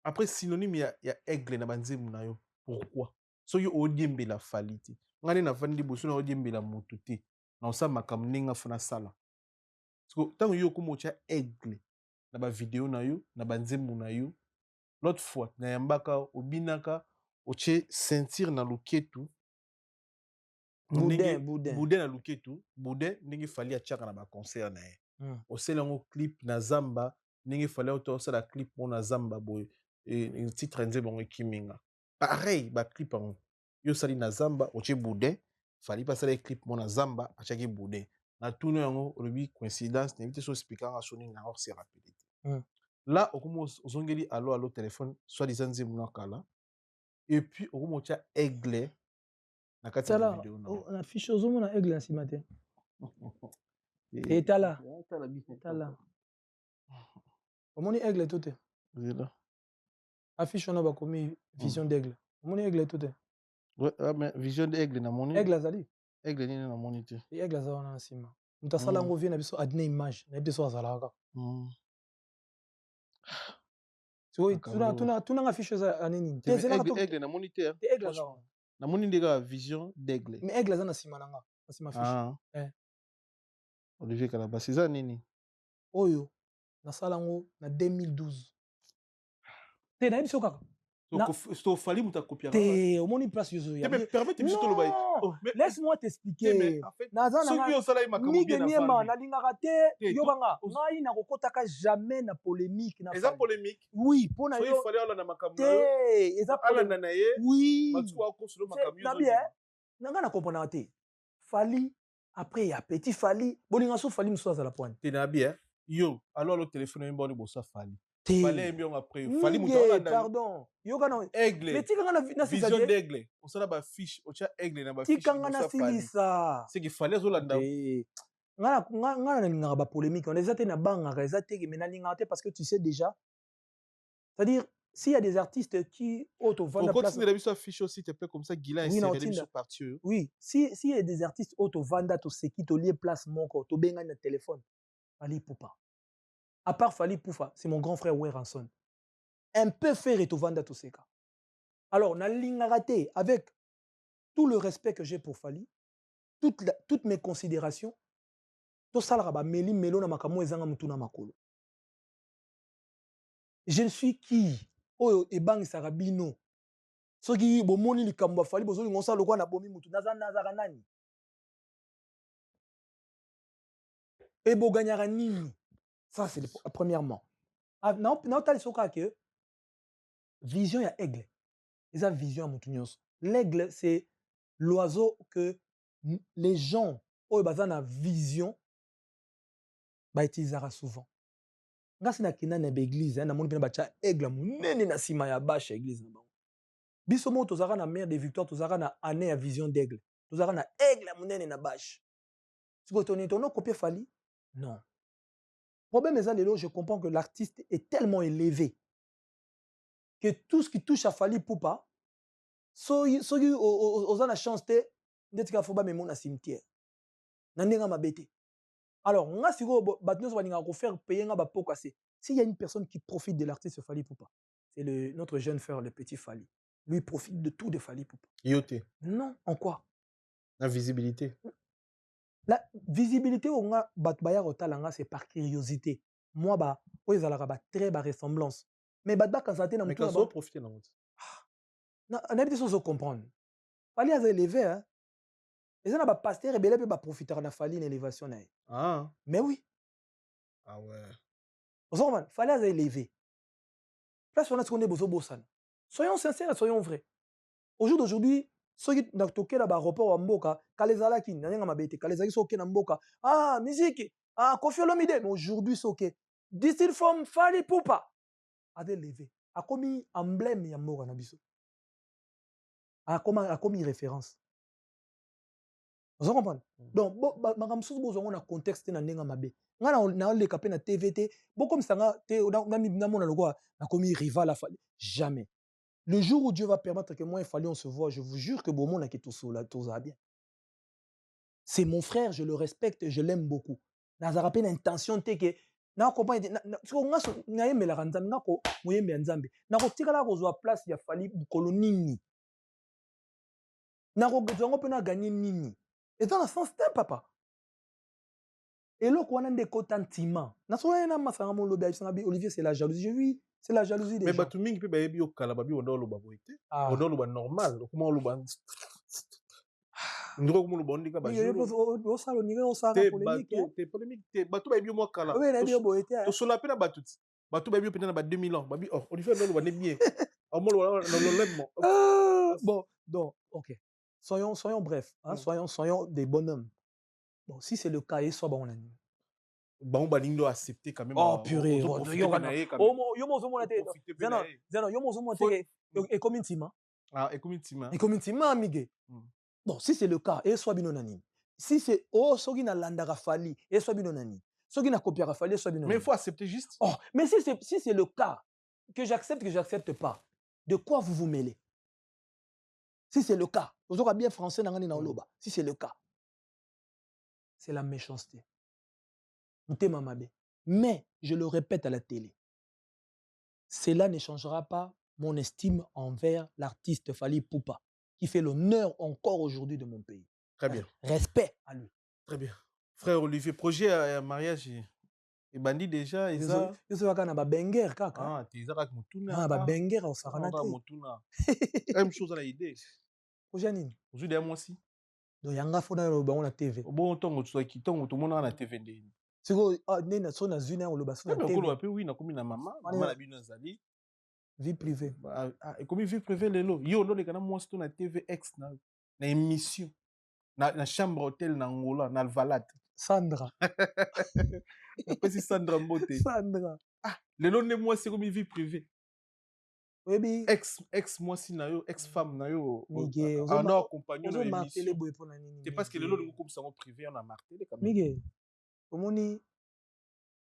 B: Après synonyme ya aigle na banzimu na yo. Pourquoi? soki odiembela fali te ngani nafandi liboso na odiembela motu te na osala makambo ndenge afuna sala ntango yo okoma otya aigle na bavideo na yo na banzembo na yo l'autre fois nayambaka obinaka otye ceinture na loketu boudin na loketu boudin ndenge fali atiaka na baconcert na ye osala yango clip na zamba ndenge fali osala clip mpo na zamba boye titre nzembo yango ekiminga pareil baclip yango yo osali na zamba otye boudin fali mpe asala clip mpo na zamba atiaki boudin na tuna yango olobi coïncidence nayebi te so spikanga so nini yango se rappele te là okoma ozongeli alo téléphone soit disant nzembo na kala et puis okoma otya aigle na kati ya video
A: na fiche ozomona aigle na nsima te etala omoni aigle to te affiche wana bakomi vision d'aigle omoni aigle to te
B: vision d'aigle namoni
A: aigle azali
B: aigle nini namoni te
A: aigle aza wana na nsima moto asala yango vie na biso adine image nayebi te so azalaka tunanga fiche eza anini
B: aigle namoni te
A: aigle aza wana
B: namoni ndeka vision d'aigle
A: mais aigle aza na nsima nanga na nsima fiche
B: Olivier Kalabasi eza nini
A: oyo nasala yango na 2012 te nayebi so kaka
B: fali moto akopia
A: te omoni place laisse-moi t'expliquer nazananiema nalingaka te yokanga ngai nakokotaka jamais na polémique na
B: eza polémique
A: oui mpona yo te eza oui nabi nanga na komprenaka te fali après ya petit fali bolinga so fali mosusu azala poani
B: te nabi yo alors téléphone oyemba oni bosa fali
A: pardon yokana
B: aigle
A: mais tikanga na
B: vision d'aigle osala ba fiche ocha aigle na ba fiche
A: tikanga na silisa
B: c'est que fallait zolanda
A: ngana nalingaka ba polémique on eza te na bangaka eza te mais nalingaka te parce que tu sais déjà c'est-à-dire s'il y a des artistes qui auto-vendent
B: la place de la fiche aussi te plaît comme ça Guilain et sur parti
A: oui s'il y a des artistes auto-vendent to ce qui to lié place moko to benga na téléphone ali poupa. À part Fali Poufa, c'est mon grand frère Weranson. Un peu faire et tout vendre tout ces cas. Alors, na lingaraté, avec tout le respect que j'ai pour Fali, toutes mes considérations, tout ça là meli melo na makamo ezanga mutuna makolo. Je ne suis qui oyo ebang sarabino. Soki bomoni likambo Fali bozo ngonsa lokwa na bomi mutu nazaka nani. Et boganyara nini. Ça, c'est premièrement. Non, t'as le que vision, il y a aigle. Et ça, vision à Moutunios. L'aigle, c'est l'oiseau que les gens, oh, ils ont vision, bah, ils souvent. Nga si na kina na église, na moni pena bacha aigle munene na sima ya bache église na bango. Biso mo tozara na mère des victoires, tozara na année à vision d'aigle. Tozara na aigle munene na bache. Si vous tono copier Fali, non. Problème est là, je comprends que l'artiste est tellement élevé que tout ce qui touche à Fali Poupa, soki oza na chance te ndetika foba memo na cimetière. Nandenga mabete. Alors, nga siko batnos baninga ko faire payer nga ba pokase. S'il y a une personne qui profite de l'artiste Fali Poupa, c'est notre jeune frère le petit Fali. Lui profite de tout de Fali Poupa.
B: Yoté.
A: Non, en quoi?
B: La visibilité.
A: La visibilité on a batbaya rotalanga c'est par curiosité. Moi ba oyezalaka ba très ba ressemblance. Mais batba kanzate na
B: mutu ba. Mais quand profiter na mutu.
A: Na on a des choses à comprendre. Fali a élevé hein. Et ça na ba pasteur ebele pe ba profiter na Fali na élévation na.
B: Ah.
A: Mais oui.
B: Ah ouais.
A: Vous comprenez? Fali a élevé. Place on a ce qu'on est bozo bosana. Soyons sincères, soyons vrais. Au jour d'aujourd'hui, soki na toke na ba report wa mboka kalezalaki nanyenga mabete kalezaki soke na mboka musique Koffi Olomide mais aujourd'hui soke distil from Fali Poupa a levé a commis emblème ya mboka na biso a commis référence vous comprenez donc makambo susu bozongo na contexte na ndenga mabe nga na leka pe na TVT boko misanga te na mona lokwa na commis rival à Fali jamais. Le jour où Dieu va permettre que moi et Fali on se voit, je vous jure que bon monde qui tout ça bien. C'est mon frère, je le respecte, je l'aime beaucoup. Nazara pe na intention te que na comprendre na yemela ranzambe ngako moyembe nzambe. Na ko tikala ko zo place ya Fali kolonini. nakozango mpe na gagné nini eza na sens te papa eloko wana nde ekota ntima nasola na masanga molobi ayebisanga bi Olivier c'est la jalousie oui c'est la jalousie des
B: mais
A: gens
B: bato mingi mpe bayebi okala babi onda oloba boye te onda oloba normal okoma oloba ndiro okoma oloba ondika
A: osala onire osala
B: polémique te bato bayebi yo mwa kala tosola mpe na bato ti bato bayebi yo mpenza na ba 2000 ans babi Olivier onda oloba ne bien
A: bon donc ok soyons bref hein, soyons des bonhommes bon si c'est le cas et soit bon nani
B: bango balingi do accepter quand même
A: oh purée yo mozomona te zeno yo mozomona te ekomi ntima ekomi ntima amige bon si c'est le cas et soit bino nani si c'est soki na landaka fali et soit bino nani soki na copiaka fali et soit bino
B: mais il faut accepter juste
A: oh mais si c'est le cas que j'accepte pas de quoi vous vous mêlez si c'est le cas ozoka bien français na ngani na oloba si c'est le cas c'est la méchanceté Ntema mabe. Mais je le répète à la télé, cela ne changera pas mon estime envers l'artiste Fally Ipupa qui fait l'honneur encore aujourd'hui de mon pays.
B: Très bien.
A: Respect à lui.
B: Très bien. Frère Olivier, projet à mariage et bandit déjà et ça.
A: Je sais pas ba banger kaka.
B: Ah, tu as mutuna.
A: Ah ba banger au saranate.
B: Mutuna. Même chose à la idée.
A: Projet nini?
B: Aujourd'hui moi aussi.
A: Donc yanga fona lo ba on la TV.
B: Bon tongo tu tongo tout monde na TV ndeni.
A: Siko nena so na zuna on lo ba so na TV.
B: Ko pe oui na komi na maman na bino zali.
A: Vie privée.
B: Et comme vie privée lelo. Yo ndo le kana moi sto na TV X na émission. Na chambre hôtel na Angola na Alvalade.
A: Sandra.
B: Après Sandra Mbote.
A: Sandra.
B: Ah, lelo ne moi c'est comme vie privée.
A: Oui,
B: ex moi si na yo ex femme na yo
A: on
B: a accompagné
A: dans l'émission.
B: C'est parce que lelo comme ça on privé on a martelé quand même.
A: Miguel, comme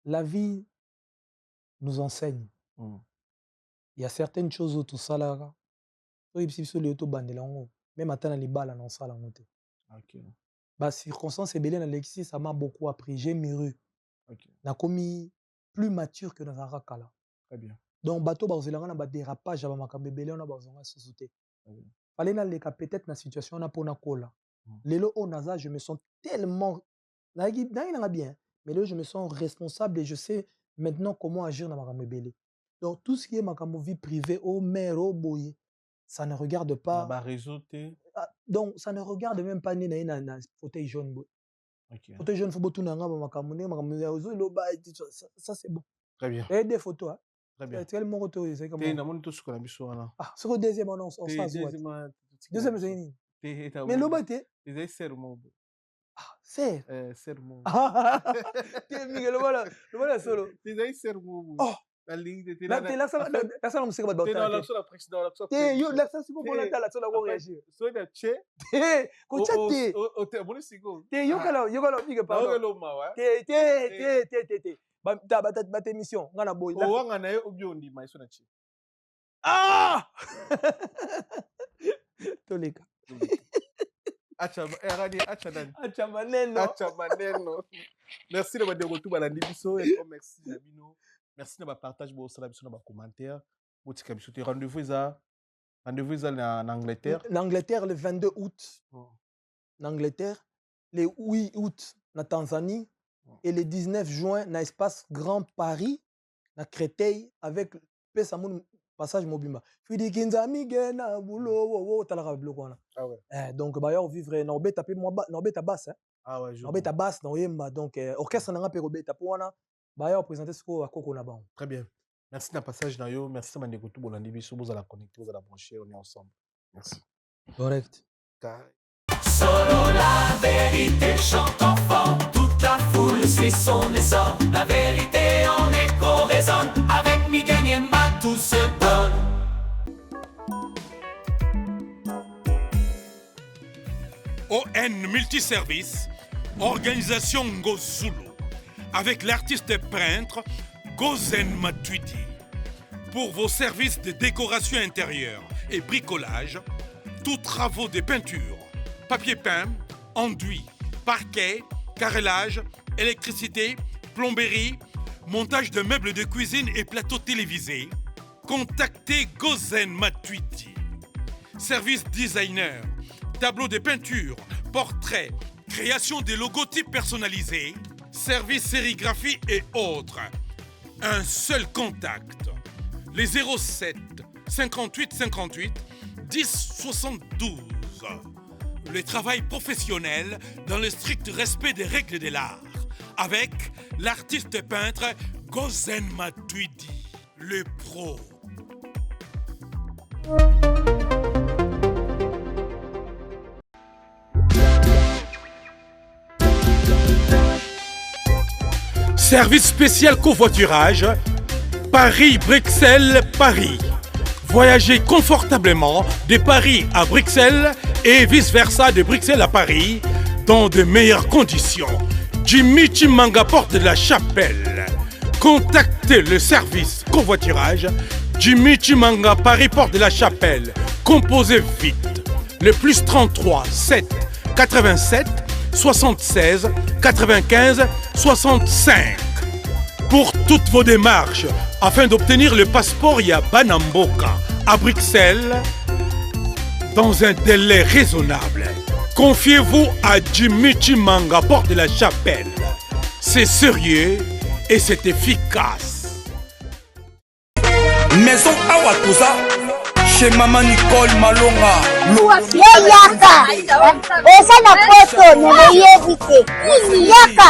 A: la vie nous enseigne. Il y a certaines choses où tout ça là. Même attendre les balles dans ça là monter.
B: OK.
A: Bah circonstance et belé dans Alexis ça m'a beaucoup appris, j'ai mûri. OK. Na commis plus mature que dans un kala.
B: Très bien.
A: Donc bateau bazolanga na ba dérapage ba makambe belé on a bazonga sosité. Fallait na leka peut-être na situation na pona kola. Lelo onaza je me sens tellement na bien mais là je me sens responsable et je sais maintenant comment agir dans makambe belé. Donc tout ce qui est makambo vie privée au mère au boy ça ne regarde pas
B: ba réseau
A: donc ça ne regarde même pas ni na fauteuil jaune boy. OK. Fauteuil jaune faut botu na nga makambo ça c'est bon.
B: Très bien.
A: Et des photos hein.
B: Très bien.
A: Tellement retour c'est comme
B: ah
A: c'est le deuxième annonce on s'en deuxième c'est nini mais le baté
B: les sermons
A: ah c'est
B: sermon
A: t'es Miguel le voilà solo
B: les sermons
A: oh
B: la ligne de
A: la ça musique ba
B: dans la précédente
A: yo la ça c'est pour la ça la réagir
B: so da che
A: ko chatte
B: o te bon sigo
A: te yo kala Miguel pardon te bata émission ngana boy
B: o wanga na ye obiondi mai so na chi
A: ah toleka
B: acha radi acha maneno merci de ba de retour balandi biso et merci na bino merci de ba partage bo sala biso na ba commentaire botika biso te rendez-vous en Angleterre
A: l'Angleterre le 22 août en Angleterre le 8 août na Tanzanie et le 19 juin na espace Grand Paris na Créteil avec Pesamoun passage Mobimba fidi kinza migena bulo talaka bloko wana
B: ah ouais
A: donc ba yo vivre na obeta pe moi na obeta basse
B: ah ouais
A: na obeta basse na oyemba donc orchestre na nga pe obeta po wana ba yo présenter ce ko akoko na ba
B: très bien merci na passage na yo merci na ndeko tout bolandi biso boza la connecter boza la brancher on est ensemble merci
A: correct
G: solo la vérité chante enfant toute la foule suit son essor la vérité en écho résonne avec Miguel Niemba tout se donne.
E: ON Multiservice, organisation Ngozulu, avec l'artiste peintre Gozen Matuidi. Pour vos services de décoration intérieure et bricolage, tous travaux de peinture, papier peint, enduit, parquet, carrelage, électricité, plomberie, montage de meubles de cuisine et plateaux télévisés, contactez Gozen Matuidi. Service designer, tableaux de peinture, portraits, création de logotypes personnalisés, services sérigraphie et autres. Un seul contact. Les 07 58 58 10 72. Le travail professionnel dans le strict respect des règles de l'art. Avec l'artiste peintre Gozen Matuidi, le pro. Service spécial covoiturage, Paris-Bruxelles-Paris. Voyagez confortablement de Paris à Bruxelles et vice-versa de Bruxelles à Paris dans de meilleures conditions. Jimmy Chimanga, porte de la Chapelle. Contactez le service covoiturage Jimmy Chimanga, Paris, porte de la Chapelle. Composez vite. Le plus 33 7 87 76 95 65. Pour toutes vos démarches, afin d'obtenir le passeport Yabanamboka à Bruxelles, dans un délai raisonnable, confiez-vous à Jimmy Chimanga, porte de la Chapelle. C'est sérieux et c'est efficace.
H: Maison Awatusa, chez Maman Nicole Malonga.
I: Yaka eza na poto nemoyebi te yaka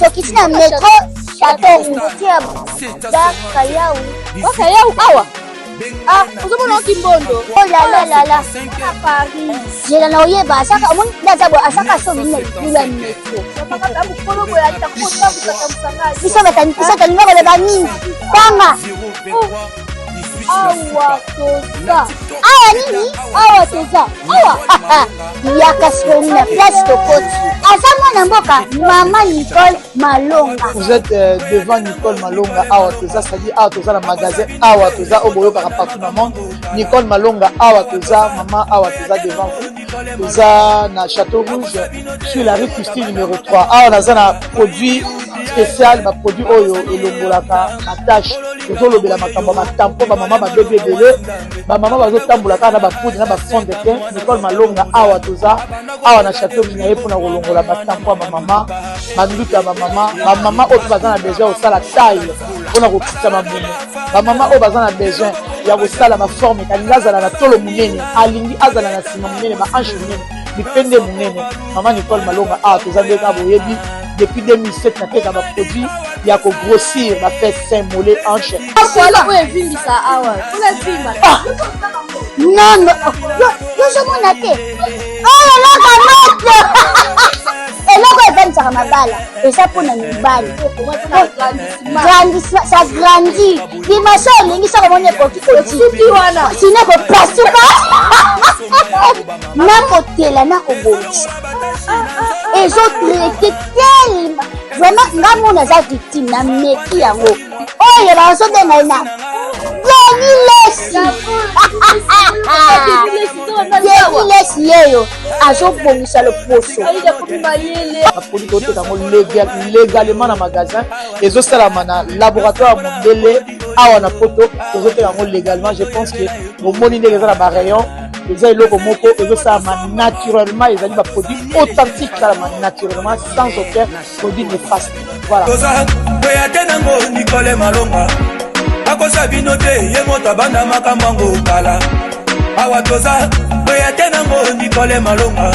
I: tokiti na metro chateau ngotia daka yawu awa ozomona okimbondo olalalala Paris jela na oyeba asaka omoni ndazabo asaka so lula metro biso batalinga koloba nini tanga awa toza awa nini awa toza awa yaka sikoni na place tokoti aza mwana mboka Mama Nicole Malonga.
J: Vous êtes devant Nicole Malonga awa toza, c'est-à-dire awa toza na magasin awa toza oboyokaka partout dans le monde. Nicole Malonga awa toza, maman awa toza devant vous. Toza na Château Rouge sur la rue Custine numéro 3. Awa naza na produit spécial, ma produit oyo elongolaka attache. Tozolobela makambo matampo ba mama ba bébé belé ba mama bazotambolaka na ba poudre na ba fond de teint. Nicole Malonga awa toza awa na Château Rouge na epona kolongola matampo ba mama banduka ba mama oyo baza na besoin osala taille mpona kokita mamumu ba mama oyo baza na besoin ya kosala maforme kalingi azala na tolo monene alingi azala na nsima monene mahanche monene mipende monene. Mama Nicole Malonga awa toza nde ka boyebi depuis 2007 nateka baproduit ya kogrossir bafait sein mollet hanche
I: non yozomona te eloko moto eloko evanisaka mabala eza mpona mibali ça grandit dimension olingi soko mona ekokikoti wana sino ekopasuka nakotela nakobongisa ezotraite telema vraiment nga mona aza victime na meki yango oyo bazobenga na Lesi yeyo azobongisa loposo apoli koteka ngo légalement na magasin ezosalama na laboratoire mondele awa na poto ezoteka ngo légalement. Je pense que omoni ndenge eza na barayon eza eloko moko ezosalama naturellement, ezali baproduit authentique esalama naturellement sans aucun produit néfaste. Voilà.
H: Nicole Malonga akosa bino te ye moto abanda makambo ngo kala awa toza boya te nango Nicole Malonga.